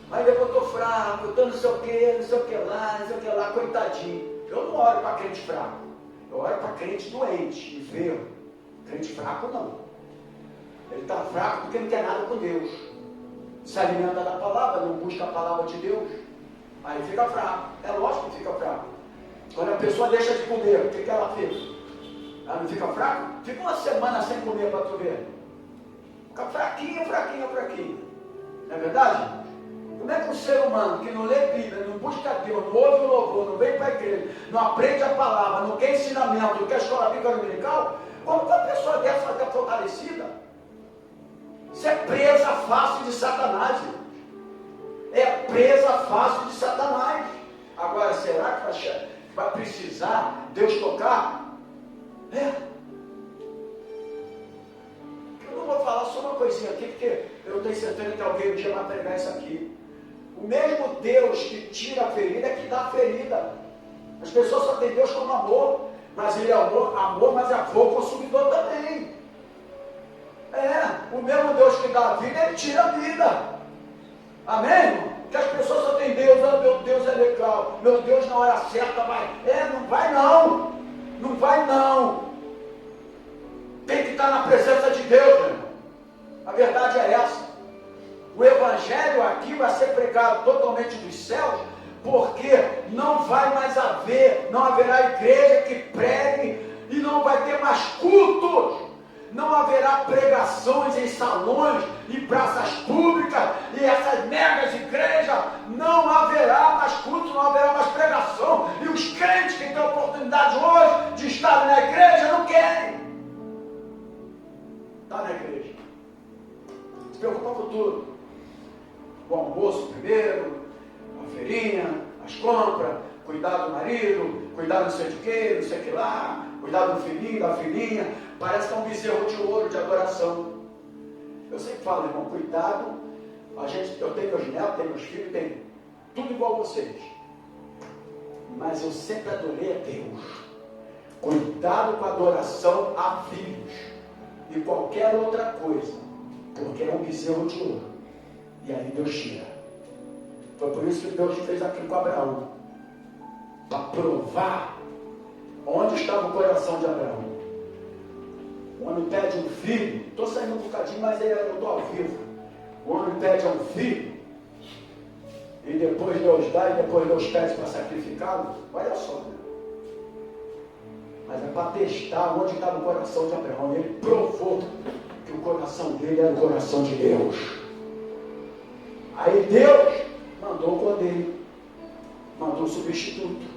Mas eu estou fraco, eu estou não sei o que, não sei o que lá, não sei o que lá, coitadinho. Eu não olho para crente fraco, eu olho para crente doente, enfermo. Crente fraco não. Ele está fraco porque não quer nada com Deus. Se alimenta da palavra, não busca a palavra de Deus. Aí fica fraco. É lógico que fica fraco. Quando a pessoa deixa de comer, o que ela fica? Ela não fica fraca? Fica uma semana sem comer para tu ver. Fica fraquinho, fraquinho, fraquinho. Não é verdade? Como é que um ser humano que não lê Bíblia, não busca Deus, não ouve o louvor, não vem para a igreja, não aprende a palavra, não quer ensinamento, não quer escola bíblica dominical, como que uma pessoa dessa vai estar fortalecida? Isso é presa fácil de Satanás, irmãos. É presa fácil de Satanás. Agora, será que vai precisar Deus tocar? É. Eu não vou falar só uma coisinha aqui, porque eu tenho certeza que alguém um dia vai pregar isso aqui. O mesmo Deus que tira a ferida é que dá a ferida. As pessoas só têm Deus como amor, mas Ele é amor, mas é fogo consumidor também. O mesmo Deus que dá a vida, Ele tira a vida. Amém, irmão? Que as pessoas só têm Deus, meu Deus é legal, meu Deus na hora certa vai. Não vai não. Não vai não. Tem que estar na presença de Deus, meu irmão. A verdade é essa. O Evangelho aqui vai ser pregado totalmente dos céus, porque não vai mais haver, não haverá igreja que pregue e não vai ter mais cultos. Não haverá pregações em salões, em praças públicas, e essas megas igrejas, não haverá mais culto, não haverá mais pregação. E os crentes que têm a oportunidade hoje de estar na igreja não querem estar na igreja. Se preocupa com tudo. O almoço primeiro, a feirinha, as compras, cuidar do marido, cuidar do sei de quê, não sei o que lá, cuidar do filhinho, da filhinha. Parece que é um bezerro de ouro de adoração. Eu sempre falo, irmão, cuidado. Eu tenho meus netos, tenho meus filhos, tenho tudo igual a vocês. Mas eu sempre adorei a Deus. Cuidado com a adoração a filhos e qualquer outra coisa, porque é um bezerro de ouro. E aí Deus tira. Foi por isso que Deus fez aquilo com Abraão, para provar onde estava o coração de Abraão. O homem pede um filho. Estou saindo um bocadinho, mas eu estou ao vivo. O homem pede um filho, e depois Deus dá, e depois Deus pede para sacrificá-lo. Olha só, né? Mas é para testar onde estava o coração de Abraão. E ele provou que o coração dele era o coração de Deus. Aí Deus mandou o cordeiro, mandou o substituto.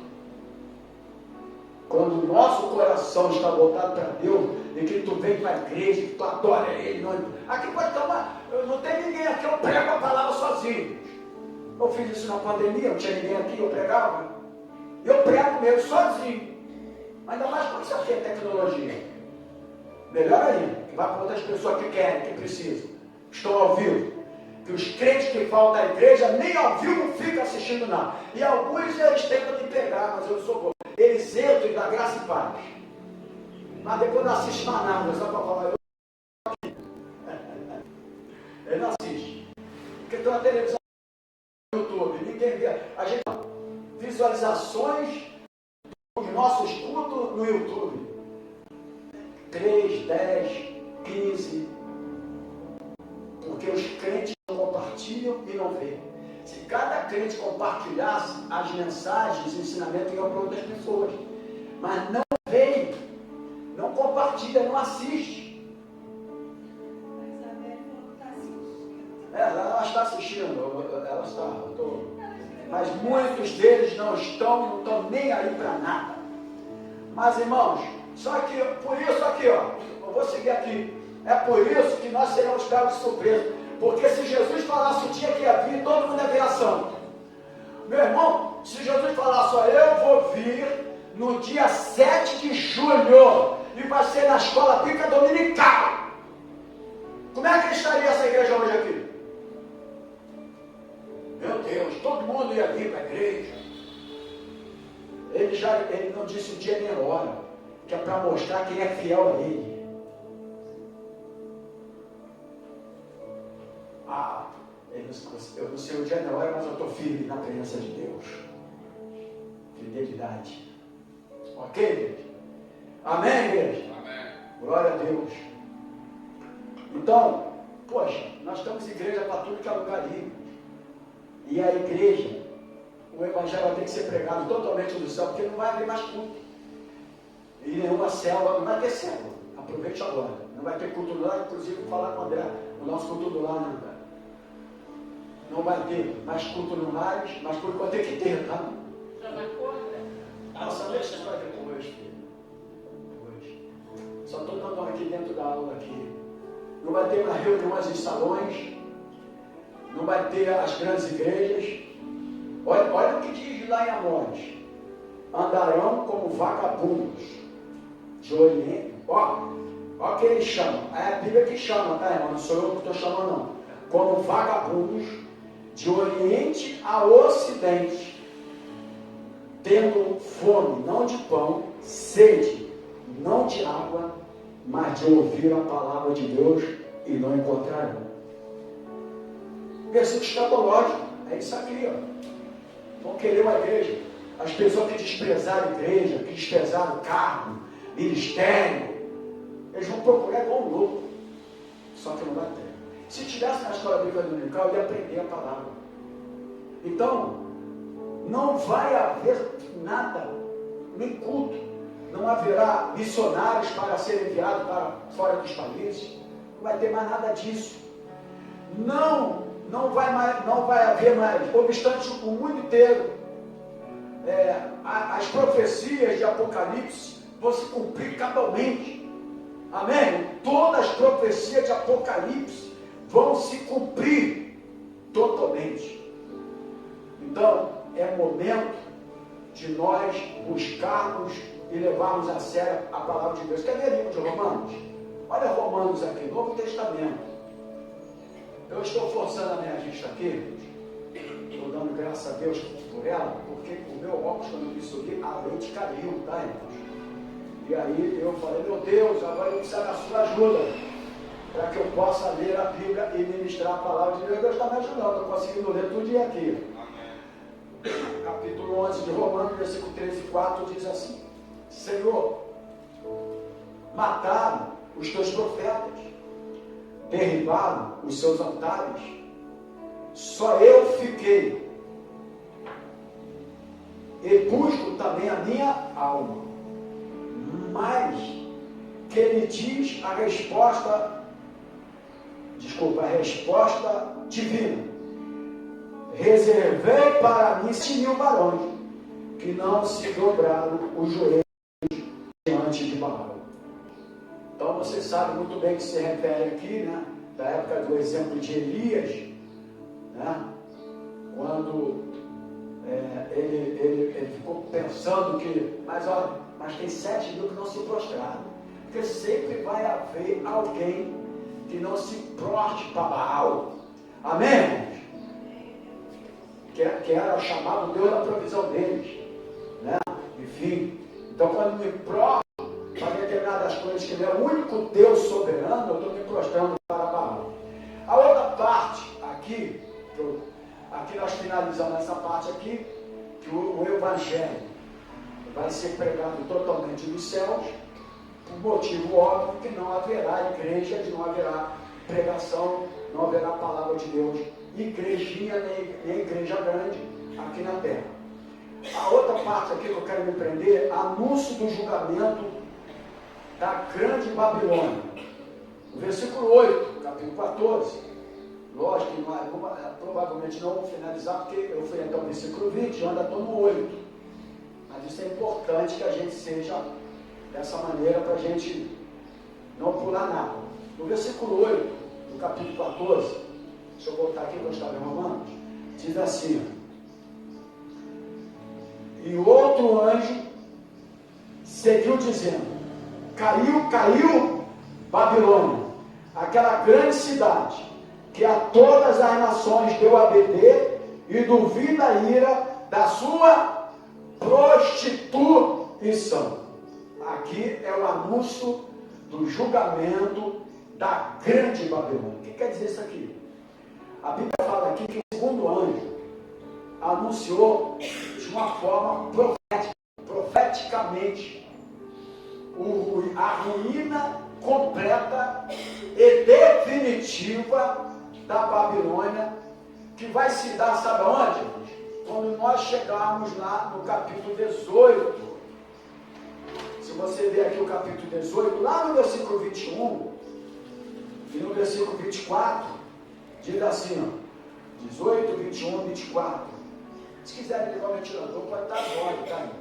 Quando o nosso coração está voltado para Deus, e que tu vem para a igreja, que tu adora Ele, aqui pode tomar, não tem ninguém aqui, eu prego a palavra sozinho. Eu fiz isso na pandemia, não tinha ninguém aqui, eu pregava. Eu prego mesmo, sozinho. Ainda mais com isso aqui, a tecnologia. Melhor ainda, que vai para outras pessoas que querem, que precisam. Estão ao vivo. Que os crentes que faltam à igreja, nem ao vivo ficam assistindo nada. E alguns eles tentam me pegar, mas eu sou bom. Eles entram e dá graça e paz. Mas depois não assiste mais nada, só para falar. Ele não assiste. Porque tem uma televisão no YouTube, ninguém vê. A gente visualizações dos nossos cultos no YouTube. 3, 10, 15. Porque os crentes não compartilham e não veem. Se cada crente compartilhasse as mensagens, os ensinamentos, iam para outras pessoas. Mas não veem, não compartilha, não assiste. Ela está assistindo, ela está. Mas muitos deles não estão nem aí para nada. Mas irmãos, só que por isso aqui, ó, eu vou seguir aqui. É por isso que nós seremos pegos de surpresa. Porque se Jesus falasse o dia que ia vir, todo mundo ia virar santo. Meu irmão, se Jesus falasse, ó, eu vou vir no dia 7 de julho e vai ser na escola bíblica dominical. Como é que estaria essa igreja hoje aqui? Meu Deus, todo mundo ia vir para a igreja. Ele não disse o dia nem a hora, que é para mostrar quem é fiel a ele. Eu não sei o dia nem a hora, mas eu estou firme na presença de Deus. Fidelidade. Ok, igreja? Amém, igreja? Amém. Glória a Deus. Então, poxa, nós estamos igreja para tudo que é lugar livre. E a igreja, o evangelho vai ter que ser pregado totalmente do céu, porque não vai haver mais culto. E nenhuma célula, não vai ter célula. Aproveite agora. Não vai ter culto lá, inclusive falar com o André, o nosso culto do lar, né? Não vai ter mais culto no lares, mas por enquanto tem que ter, tá? Já marcou, André? Nossa, deixa isso vai depois, filho. Depois. Só estou dando aqui dentro da aula aqui. Não vai ter mais reuniões em salões. Não vai ter as grandes igrejas. Olha o que diz lá em Amós. Andarão como vagabundos de Oriente. Ó o que ele chama. É a Bíblia que chama, tá, irmão? Não sou eu que estou chamando, não. Como vagabundos de Oriente a Ocidente, tendo fome, não de pão, sede, não de água, mas de ouvir a palavra de Deus e não encontrarão. Versículo escatológico, é isso aqui, ó. Vão querer uma igreja. As pessoas que desprezaram a igreja, que desprezaram o cargo, ministério, eles vão procurar igual um louco. Só que não vai ter. Se tivesse na escola bíblica dominical, ia aprender a palavra. Então, não vai haver nada, nem culto. Não haverá missionários para serem enviados para fora dos países. Não vai ter mais nada disso. Não vai haver mais, obstante o mundo inteiro, as profecias de Apocalipse vão se cumprir cabalmente. Amém? Todas as profecias de Apocalipse vão se cumprir totalmente. Então, é momento de nós buscarmos e levarmos a sério a palavra de Deus. Quer ver o livro de Romanos? Olha Romanos aqui, Novo Testamento. Eu estou forçando a minha vista aqui, estou dando graças a Deus por ela, porque o meu óculos, quando eu vi subir, a lente caiu, tá, irmãos? E aí eu falei, meu Deus, agora eu preciso da sua ajuda, para que eu possa ler a Bíblia e ministrar a palavra de Deus. Deus está me ajudando, eu estou conseguindo ler tudo dia aqui. Amém. Capítulo 11 de Romanos, versículo 13 e 4, diz assim: Senhor, mataram os teus profetas, derribaram os seus altares, só eu fiquei, e busco também a minha alma. Mas que ele diz a resposta divina: reservei para mim 100.000 varões que não se dobraram os joelhos diante de Baal. Então você sabe muito bem que se refere aqui, né, da época do exemplo de Elias, né, quando ele ficou pensando que, mas olha, mas tem 7 mil que não se prostraram. Porque sempre vai haver alguém que não se prostre para Baal. Amém, irmãos? Que era chamado Deus da provisão deles, né? Enfim, então quando me prostro para determinadas coisas que ele é o único Deus soberano, eu estou me prostrando para Baal. A outra parte aqui nós finalizamos essa parte aqui, que o Evangelho vai ser pregado totalmente nos céus, por motivo óbvio que não haverá igreja, não haverá pregação, não haverá palavra de Deus, igrejinha nem igreja grande aqui na terra. A outra parte aqui que eu quero me prender, anúncio do julgamento da grande Babilônia. O versículo 8, capítulo 14. Lógico que provavelmente não vou finalizar, porque eu fui até o versículo 20, eu ainda estou no 8. Mas isso é importante que a gente seja dessa maneira para a gente não pular nada. No versículo 8, do capítulo 14, deixa eu voltar aqui que eu estava em Romanos, diz assim: e outro anjo seguiu dizendo: caiu Babilônia, aquela grande cidade, que a todas as nações deu a beber, e do vinho da ira da sua prostituição. Aqui é o anúncio do julgamento da grande Babilônia. O que quer dizer isso aqui? A Bíblia fala aqui que o segundo anjo anunciou de uma forma profeticamente a ruína completa e definitiva da Babilônia, que vai se dar, sabe onde? Quando nós chegarmos lá no capítulo 18. Se você ver aqui o capítulo 18, lá no versículo 21 e no versículo 24, diz assim, ó, 18, 21, 24. Se quiserem ligar o ventilador, pode estar agora, tá, gente?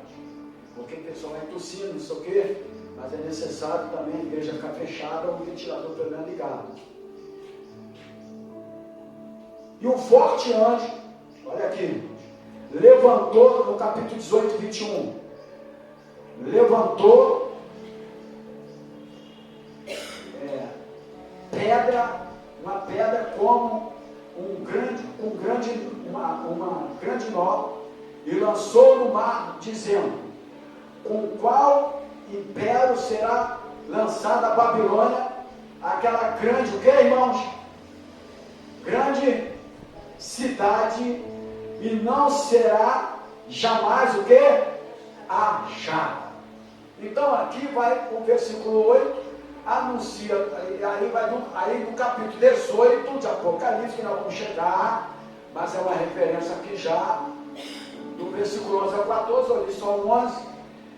Porque o pessoal vai tossindo, não sei o quê, mas é necessário também a igreja ficar fechada, o ventilador pelo menos ligado. E um forte anjo, olha aqui, levantou, no capítulo 18, 21, levantou uma pedra como uma grande nó, e lançou no mar, dizendo: com qual império será lançada a Babilônia, aquela grande, o que, irmãos? Grande cidade, e não será jamais o que? Achada. Então aqui vai o versículo 8, anuncia, aí no capítulo 18 de Apocalipse, que nós vamos chegar, mas é uma referência aqui já, do versículo 11 a 14, eu li só o 11,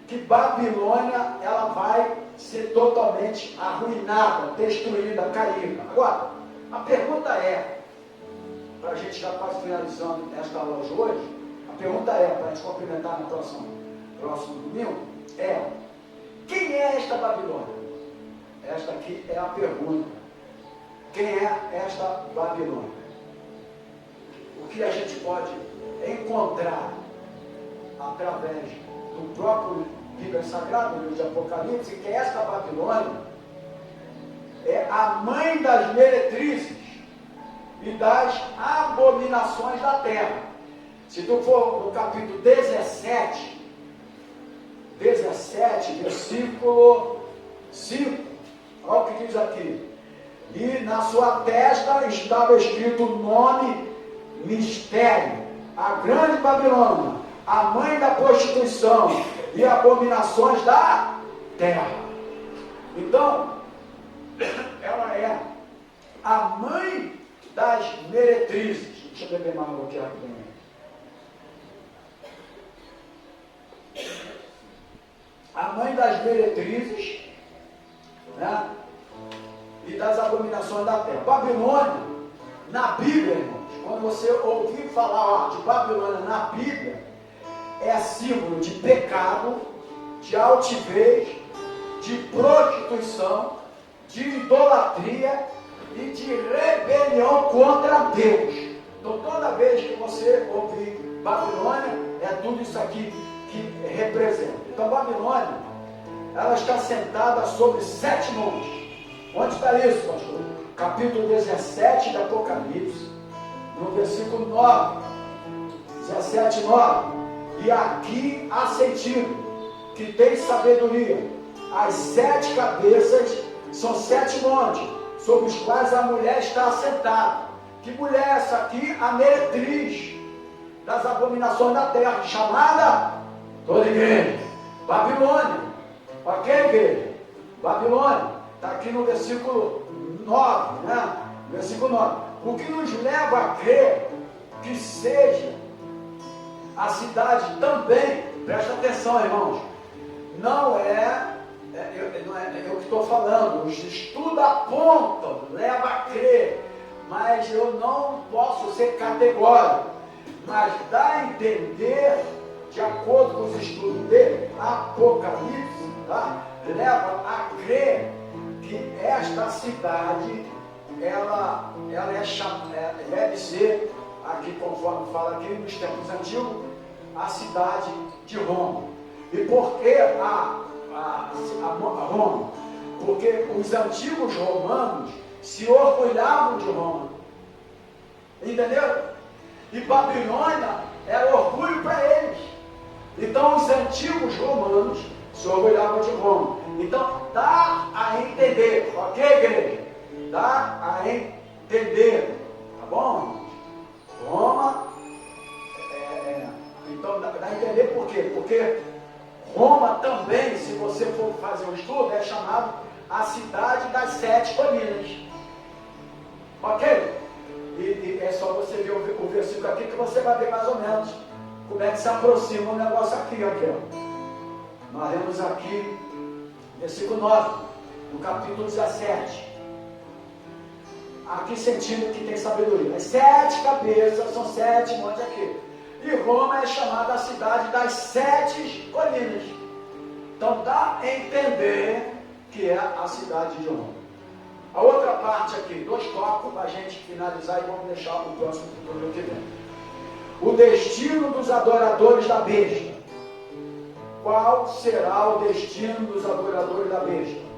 que Babilônia, ela vai ser totalmente arruinada, destruída, caída. Agora, a pergunta é, para a gente já quase finalizando esta aula de hoje, a pergunta é, para a gente complementar no próximo domingo, é: quem é esta Babilônia? Esta aqui é a pergunta. Quem é esta Babilônia? O que a gente pode encontrar através do próprio Bíblia Sagrada, no livro de Apocalipse, que esta Babilônia é a mãe das meretrizes e das abominações da terra. Se tu for no capítulo 17, versículo 5, olha o que diz aqui: e na sua testa estava escrito o nome mistério, a grande Babilônia, a mãe da prostituição e abominações da terra. Então, ela é a mãe das meretrizes. Deixa eu beber mais água aqui rapidinho. A mãe das meretrizes, né? E das abominações da terra. Babilônia, na Bíblia, irmãos, quando você ouvir falar de Babilônia na Bíblia, é símbolo de pecado, de altivez, de prostituição, de idolatria e de rebelião contra Deus. Então toda vez que você ouvir Babilônia, é tudo isso aqui que representa. Então, Babilônia, ela está sentada sobre 7 montes. Onde está isso, pastor? Capítulo 17 de Apocalipse, no versículo 9. 17, 9. E aqui há sentido que tem sabedoria. As 7 cabeças são 7 montes, sobre os quais a mulher está assentada. Que mulher é essa aqui? A meretriz das abominações da terra, chamada toda igreja, Babilônia. Ok, igreja? Babilônia. Está aqui no versículo 9, né? Versículo 9. O que nos leva a crer que seja a cidade também, presta atenção, irmãos, não é eu que estou falando, os estudos apontam, leva a crer, mas eu não posso ser categórico, mas dá a entender, de acordo com os estudos de Apocalipse, tá? Leva a crer que esta cidade, ela é chamada, deve ser, aqui conforme fala aqui nos tempos antigos, a cidade de Roma. E por que a Roma? Porque os antigos romanos se orgulhavam de Roma. Entendeu? E Babilônia era orgulho para eles. Então os antigos romanos se orgulhavam de Roma. Então dá a entender, ok, igreja? Dá a entender, tá bom? Roma, então dá a entender por quê? Porque Roma também, se você for fazer um estudo, é chamado a cidade das 7 colinas. Ok? E é só você ver o versículo aqui que você vai ver mais ou menos como é que se aproxima o negócio aqui, ó. Nós lemos aqui, versículo 9, no capítulo 17. Aqui sentindo que tem sabedoria. As 7 cabeças são 7 montes aqui. E Roma é chamada a cidade das 7 colinas. Então dá a entender que é a cidade de Roma. A outra parte aqui, 2 tópicos para a gente finalizar e vamos deixar o próximo tutorial que vem. O destino dos adoradores da besta. Qual será o destino dos adoradores da besta?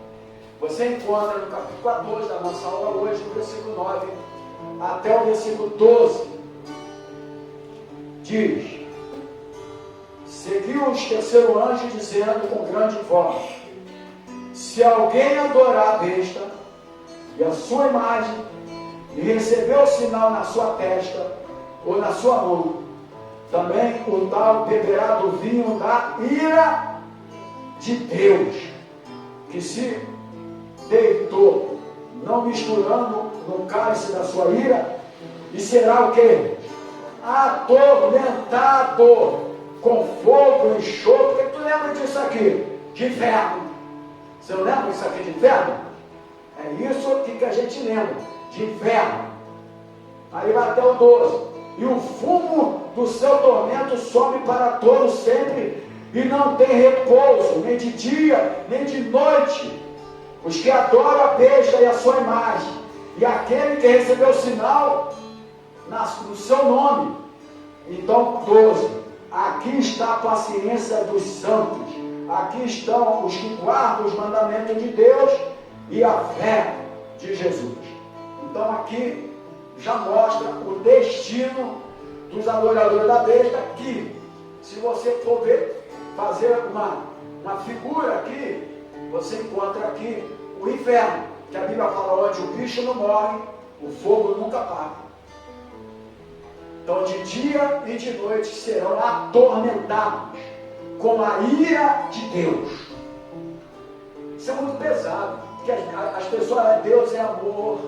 Você encontra no capítulo 14 da nossa aula hoje, no versículo 9 até o versículo 12. Diz: seguiu o 3º anjo dizendo com grande voz: se alguém adorar a besta e a sua imagem e receber o sinal na sua testa ou na sua mão, também o tal beberá do vinho da ira de Deus, que se deitou, não misturando no cálice da sua ira, e será o quê? Atormentado com fogo e enxofre. O que tu lembra disso aqui? De inferno. Você não lembra disso aqui de inferno? É isso que a gente lembra, de inferno. Aí vai até o 12. E o fumo do seu tormento sobe para todos sempre, e não tem repouso, nem de dia, nem de noite. Os que adoram a besta e a sua imagem, e aquele que recebeu o sinal no seu nome. Então, 12. Aqui está a paciência dos santos. Aqui estão os que guardam os mandamentos de Deus e a fé de Jesus. Então aqui já mostra o destino dos adoradores da besta, que se você for ver, fazer uma figura aqui, você encontra aqui o inferno, que a Bíblia fala onde o bicho não morre, o fogo nunca apaga. Então de dia e de noite serão atormentados com a ira de Deus. Isso é muito pesado, porque as pessoas, Deus é amor,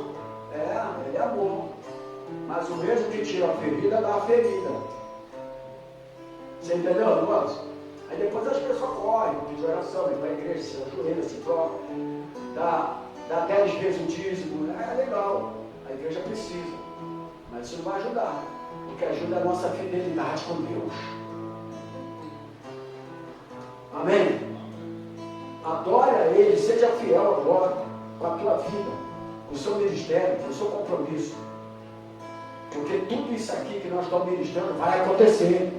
Ele é amor, mas o mesmo que tira a ferida, dá a ferida. Você entendeu o negócio? Aí depois as pessoas correm, pedir oração, vem para a igreja, se ajoelha, se troca, dá 10 vezes o dízimo, é legal, a igreja precisa, mas isso não vai ajudar, porque ajuda a nossa fidelidade com Deus. Amém? Adore a Ele, seja fiel agora com a tua vida, com o seu ministério, com o seu compromisso. Porque tudo isso aqui que nós estamos ministrando vai acontecer.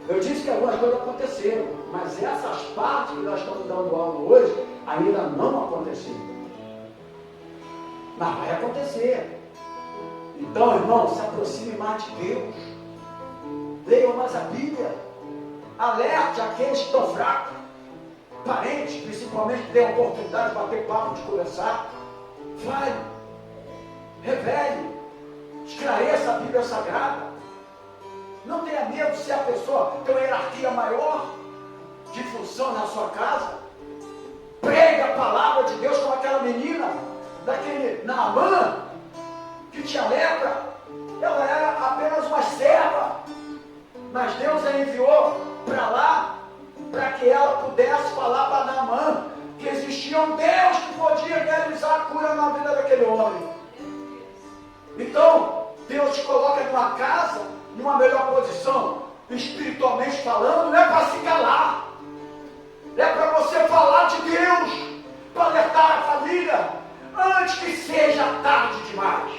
Eu disse que algumas coisas aconteceram, mas essas partes que nós estamos dando aula hoje ainda não aconteceram. Mas vai acontecer. Então, irmão, se aproxime mais de Deus. Leiam mais a Bíblia. Alerte aqueles que estão fracos. Parentes, principalmente, que têm a oportunidade de bater papo, de conversar. Fale. Revele. Esclareça a Bíblia Sagrada. Não tenha medo se a pessoa tem uma hierarquia maior de função na sua casa. Pregue a palavra de Deus como aquela menina, daquele Naamã, que tinha lepra. Ela era apenas uma serva, mas Deus a enviou para lá, para que ela pudesse falar para Naamã que existia um Deus que podia realizar a cura na vida daquele homem. Então, Deus te coloca numa casa, numa melhor posição, espiritualmente falando, não é para se calar, é para você falar de Deus, para alertar a família, antes que seja tarde demais.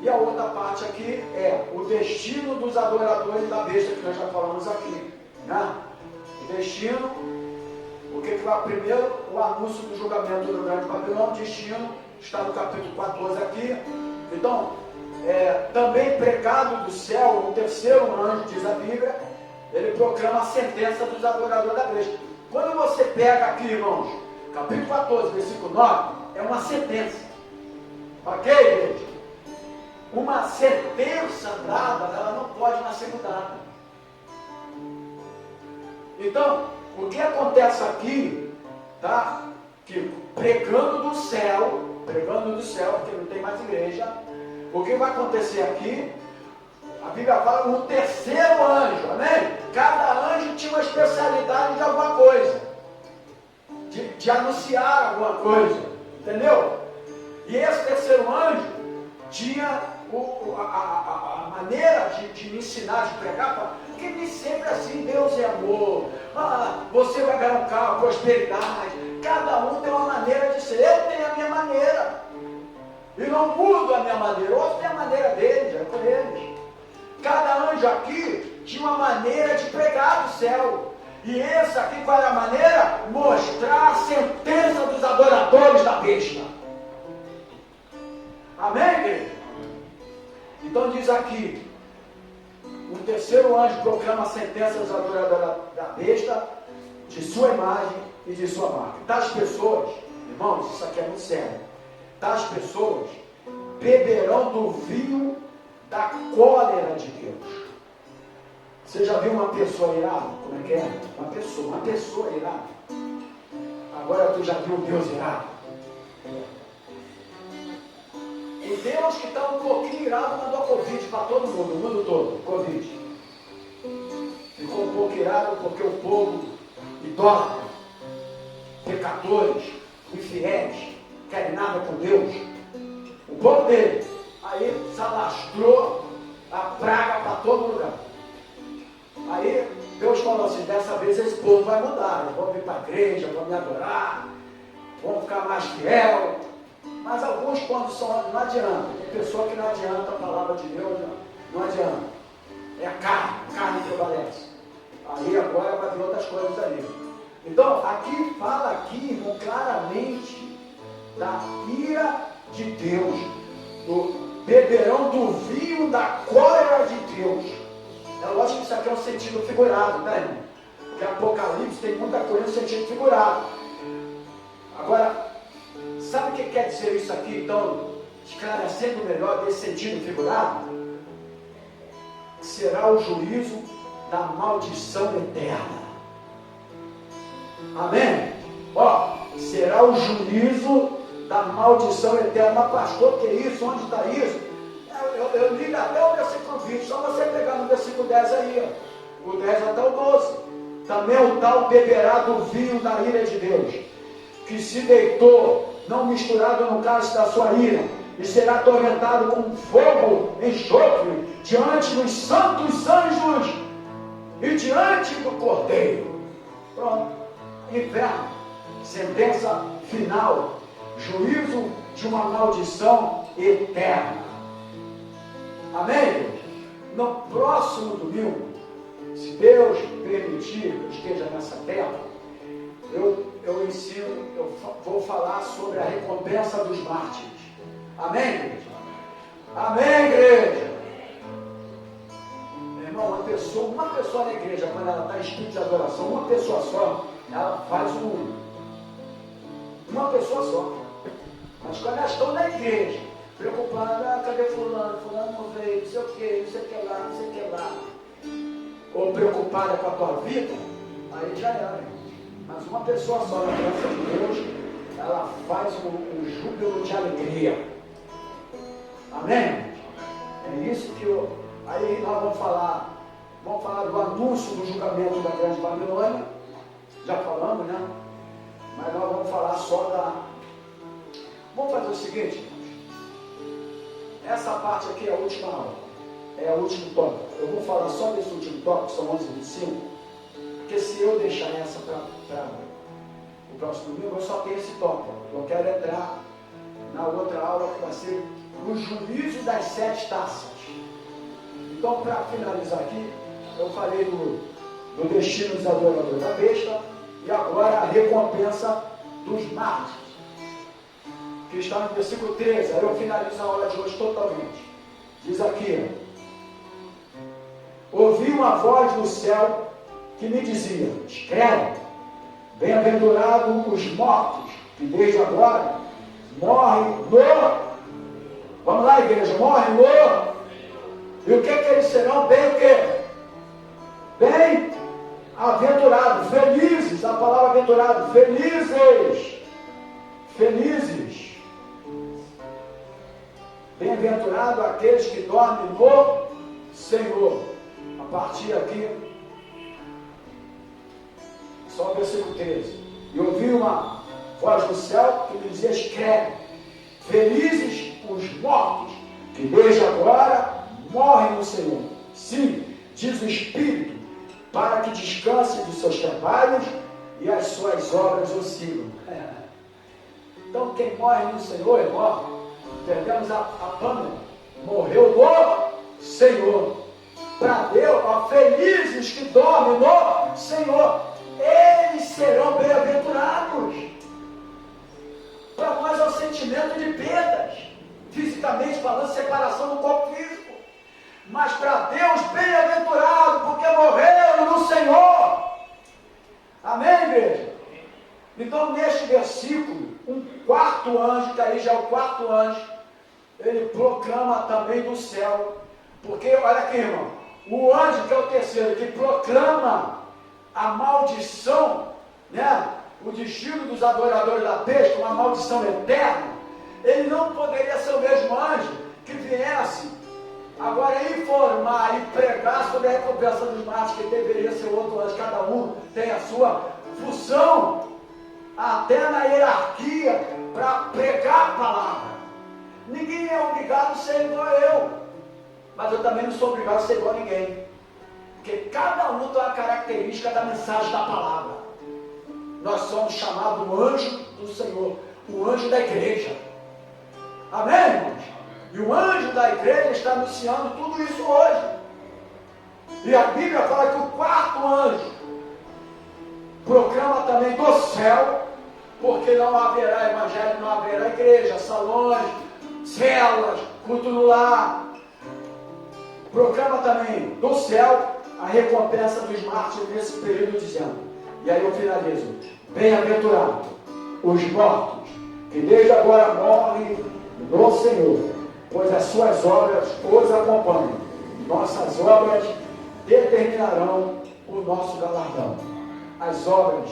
E a outra parte aqui é o destino dos adoradores da besta, que nós já falamos aqui, né? O destino, o que vai primeiro? O anúncio do julgamento do grande Babilônia. O destino está no capítulo 14 aqui. Então, também pregado do céu, o terceiro anjo, diz a Bíblia, ele proclama a sentença dos adoradores da besta. Quando você pega aqui, irmãos, capítulo 14, versículo 9, é uma sentença. Ok, gente? Uma sentença dada, ela não pode nascer mudada. Então, o que acontece aqui, tá? Que pregando do céu, porque não tem mais igreja, o que vai acontecer aqui? A Bíblia fala no terceiro anjo, amém? Cada anjo tinha uma especialidade de alguma coisa, de anunciar alguma coisa, entendeu? E esse terceiro anjo tinha a maneira de me ensinar, de pregar, porque nem sempre assim, Deus é amor, você vai ganhar um carro, prosperidade, cada um tem uma maneira de ser. Eu tenho a minha maneira, e não mudo a minha maneira, outros têm a maneira deles, é com eles. Cada anjo aqui tinha uma maneira de pregar do céu, e esse aqui qual é a maneira? Mostrar a sentença dos adoradores da besta. Amém, querido? Então diz aqui, o terceiro anjo proclama a sentença dos adoradores da besta, de sua imagem e de sua marca. Tais pessoas, irmãos, isso aqui é muito sério, tais pessoas beberão do vinho da cólera de Deus. Você já viu uma pessoa irada? Como é que é? Uma pessoa irada. Agora tu já viu Deus irado? O Deus que está um pouquinho irado mandou a Covid para todo mundo, o mundo todo, Covid. Ficou um pouco irado porque o povo idólatra, pecadores, infiéis, querem nada com Deus. O povo dele, aí se alastrou a praga para todo lugar. Aí Deus falou assim, dessa vez esse povo vai mudar, eles vão vir para a igreja, vão me adorar, vão ficar mais fiel. Mas alguns quando são, não adianta, tem pessoa que não adianta a palavra de Deus, não adianta. É a carne prevalece. Aí agora vai vir outras coisas ali. Então, aqui fala aqui, irmão, claramente da ira de Deus, beberão do vinho da cólera de Deus. É lógico que isso aqui é um sentido figurado, né, irmão? Porque Apocalipse tem muita coisa no sentido figurado. Agora, sabe o que quer dizer isso aqui, então, esclarecendo melhor desse sentido figurado? Será o juízo da maldição eterna. Amém? Será o juízo da maldição eterna. Mas pastor, que é isso? Onde está isso? Eu li até o versículo 20, só você pegar no versículo 10 aí, ó. O 10 até o 12. Também o tal beberá do vinho da ira de Deus, que se deitou, não misturado no cálice da sua ira, e será atormentado com fogo, enxofre, diante dos santos anjos e diante do Cordeiro. Pronto. Inferno. Sentença final. Juízo de uma maldição eterna. Amém? No próximo domingo, se Deus permitir que eu esteja nessa terra, eu ensino, eu vou falar sobre a recompensa dos mártires. Amém, igreja? Amém, igreja? Meu irmão, uma pessoa na igreja, quando ela está em espírito de adoração, uma pessoa só, ela faz uma pessoa só. Mas quando elas estão na igreja, preocupadas, cadê fulano? Fulano não veio, não sei o que, não sei o que lá, não sei o que lá. Ou preocupada com a tua vida, aí já era. Mas uma pessoa só na presença de Deus, ela faz um júbilo de alegria. Amém? É isso que aí nós vamos falar do anúncio do julgamento da Grande Babilônia. Já falamos, né? Mas nós vamos falar só Vamos fazer o seguinte, irmãos. Essa parte aqui é a última aula. É o último tópico. Eu vou falar só desse último tópico, são 11h25. Porque se eu deixar essa para o próximo domingo, eu só tenho esse tópico. Eu quero entrar na outra aula que vai ser o juízo das 7 taças. Então, para finalizar aqui, eu falei do destino dos adoradores da besta e agora a recompensa dos mártires, que está no versículo 13. Aí eu finalizo a aula de hoje totalmente. Diz aqui: ouvi uma voz do céu que me dizia: escreve, bem-aventurados os mortos, que desde agora morrem no... Vamos lá, igreja, morrem no... E o que eles serão? Bem o quê? Bem-aventurados, felizes, a palavra aventurado, felizes. Bem-aventurado aqueles que dormem no Senhor. A partir aqui, só o versículo 13. E ouvi uma voz do céu que me dizia: escreve, felizes os mortos, que desde agora morrem no Senhor. Sim, diz o Espírito, para que descansem dos seus trabalhos e as suas obras oscilam. Então, quem morre no Senhor, irmão, perdemos a Pâmela, morreu no Senhor. Para Deus, ó, felizes que dormem no Senhor, eles serão bem-aventurados. Para nós é um sentimento de perdas, fisicamente falando, separação do corpo físico. Mas para Deus, bem-aventurado, porque morreram no Senhor. Amém, igreja? Então, neste versículo, um quarto anjo, que aí já é o quarto anjo, ele proclama também do céu. Porque, olha aqui, irmão, o anjo que é o terceiro, que proclama a maldição, né? O destino dos adoradores da besta, uma maldição eterna, ele não poderia ser o mesmo anjo que viesse agora informar e pregar sobre a recompensa dos mártires, que deveria ser outro anjo. Cada um tem a sua função, até na hierarquia, para pregar a palavra. Ninguém é obrigado a ser igual a eu, mas eu também não sou obrigado a ser igual a ninguém, porque cada um tem uma característica da mensagem da palavra. Nós somos chamados o anjo do Senhor, o anjo da igreja. Amém, irmãos? E o anjo da igreja está anunciando tudo isso hoje. E a Bíblia fala que o quarto anjo proclama também do céu, porque não haverá evangelho, não haverá igreja, salões, células, culto no lar. Proclama também do céu a recompensa dos mártires nesse período, dizendo, e aí eu finalizo: bem-aventurado os mortos, que desde agora morrem no Senhor, pois as suas obras os acompanham. Nossas obras determinarão o nosso galardão. As obras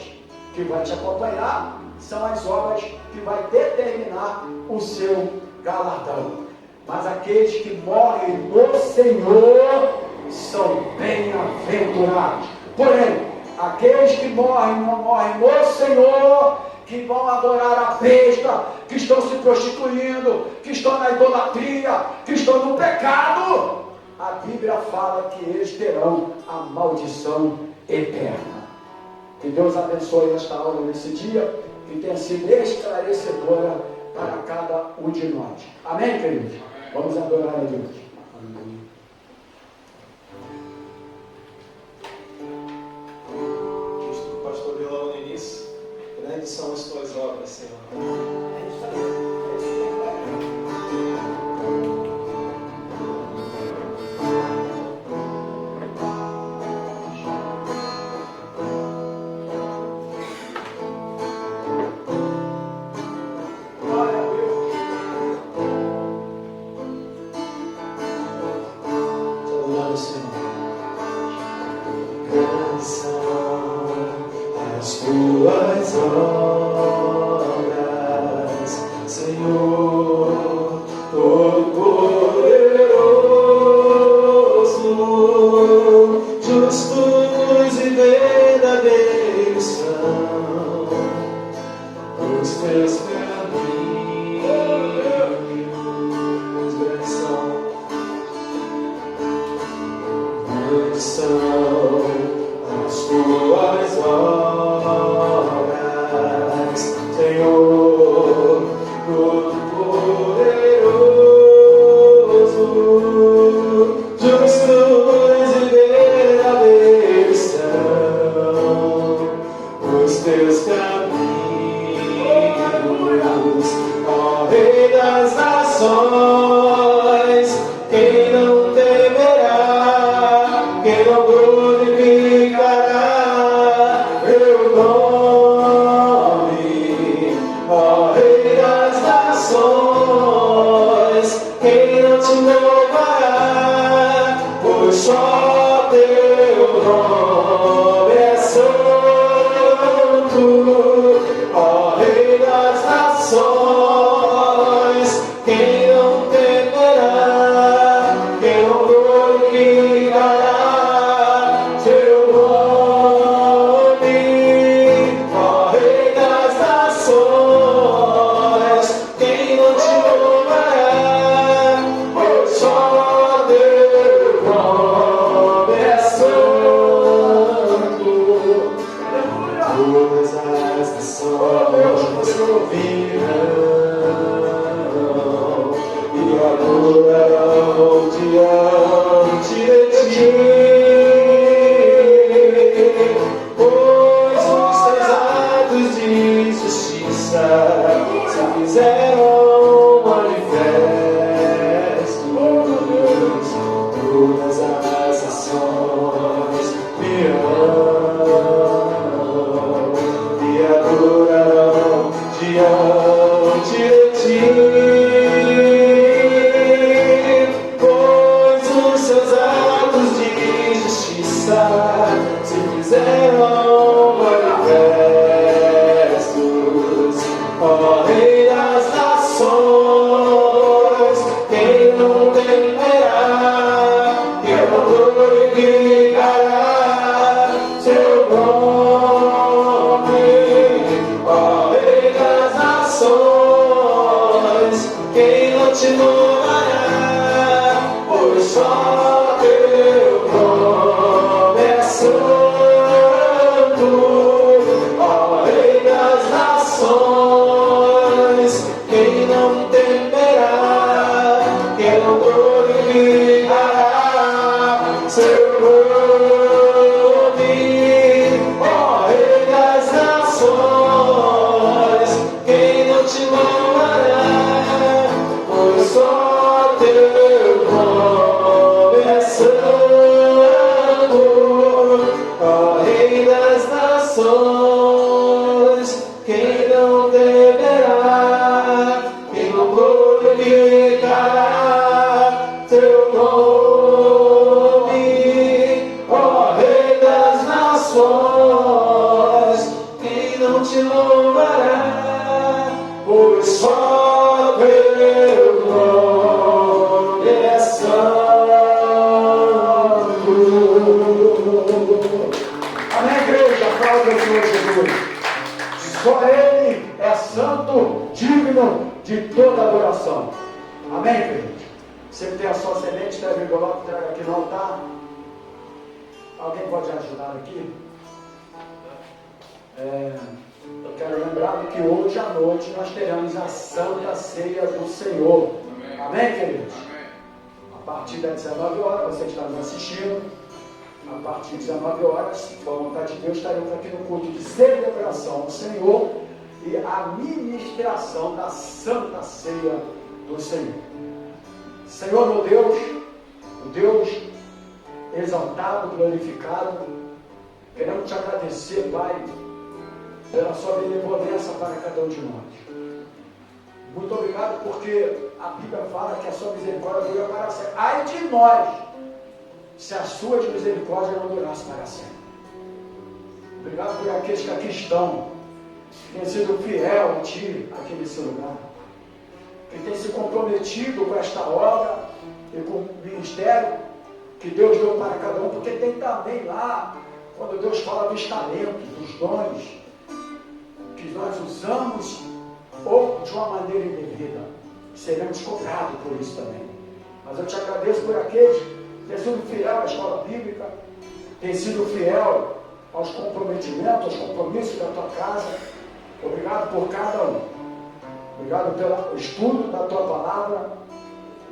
que vai te acompanhar são as obras que vai determinar o seu galardão. Mas aqueles que morrem no Senhor são bem-aventurados. Porém, aqueles que morrem no Senhor, que vão adorar a besta, que estão se prostituindo, que estão na idolatria, que estão no pecado, a Bíblia fala que eles terão a maldição eterna. Que Deus abençoe esta aula nesse dia, que tenha sido esclarecedora para cada um de nós. Amém, queridos? Vamos adorar a Deus. Justo o pastor viu lá no início. Grandes são as tuas obras, Senhor. A partir das 19 horas, você que está nos assistindo, a partir de 19 horas, se for a vontade de Deus, estaremos aqui no culto de celebração ao Senhor e a ministração da Santa Ceia do Senhor. Senhor, meu Deus, o Deus exaltado, glorificado, queremos te agradecer, Pai, pela sua benevolência para cada um de nós. Muito obrigado, porque a Bíblia fala que a sua misericórdia dura para sempre. Ai de nós, se a sua misericórdia não durasse para sempre. Obrigado por aqueles que aqui estão, que têm sido fiel a Ti aqui nesse lugar, que têm se comprometido com esta obra e com o ministério que Deus deu para cada um, porque tem também lá, quando Deus fala dos talentos, dos dons, que nós usamos ou de uma maneira indevida, seremos cobrados por isso também. Mas eu te agradeço por aqueles que têm sido fiel à escola bíblica, têm sido fiel aos comprometimentos, aos compromissos da tua casa. Obrigado por cada um. Obrigado pelo estudo da tua palavra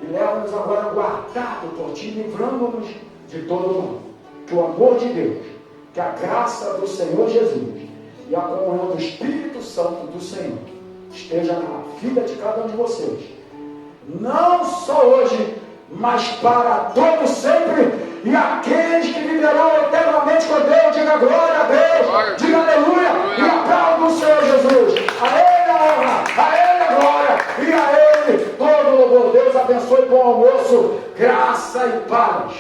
e leva-nos agora guardado por ti, livrando-nos de todo o mal. Que o amor de Deus, que a graça do Senhor Jesus e a comunhão do Espírito Santo do Senhor esteja na vida de cada um de vocês, não só hoje, mas para todo sempre. E aqueles que viverão eternamente com Deus, diga glória a Deus, diga aleluia, e aplauda o Senhor Jesus. A Ele a honra, a Ele a glória, e a Ele todo o louvor. Deus abençoe, bom almoço, graça e paz.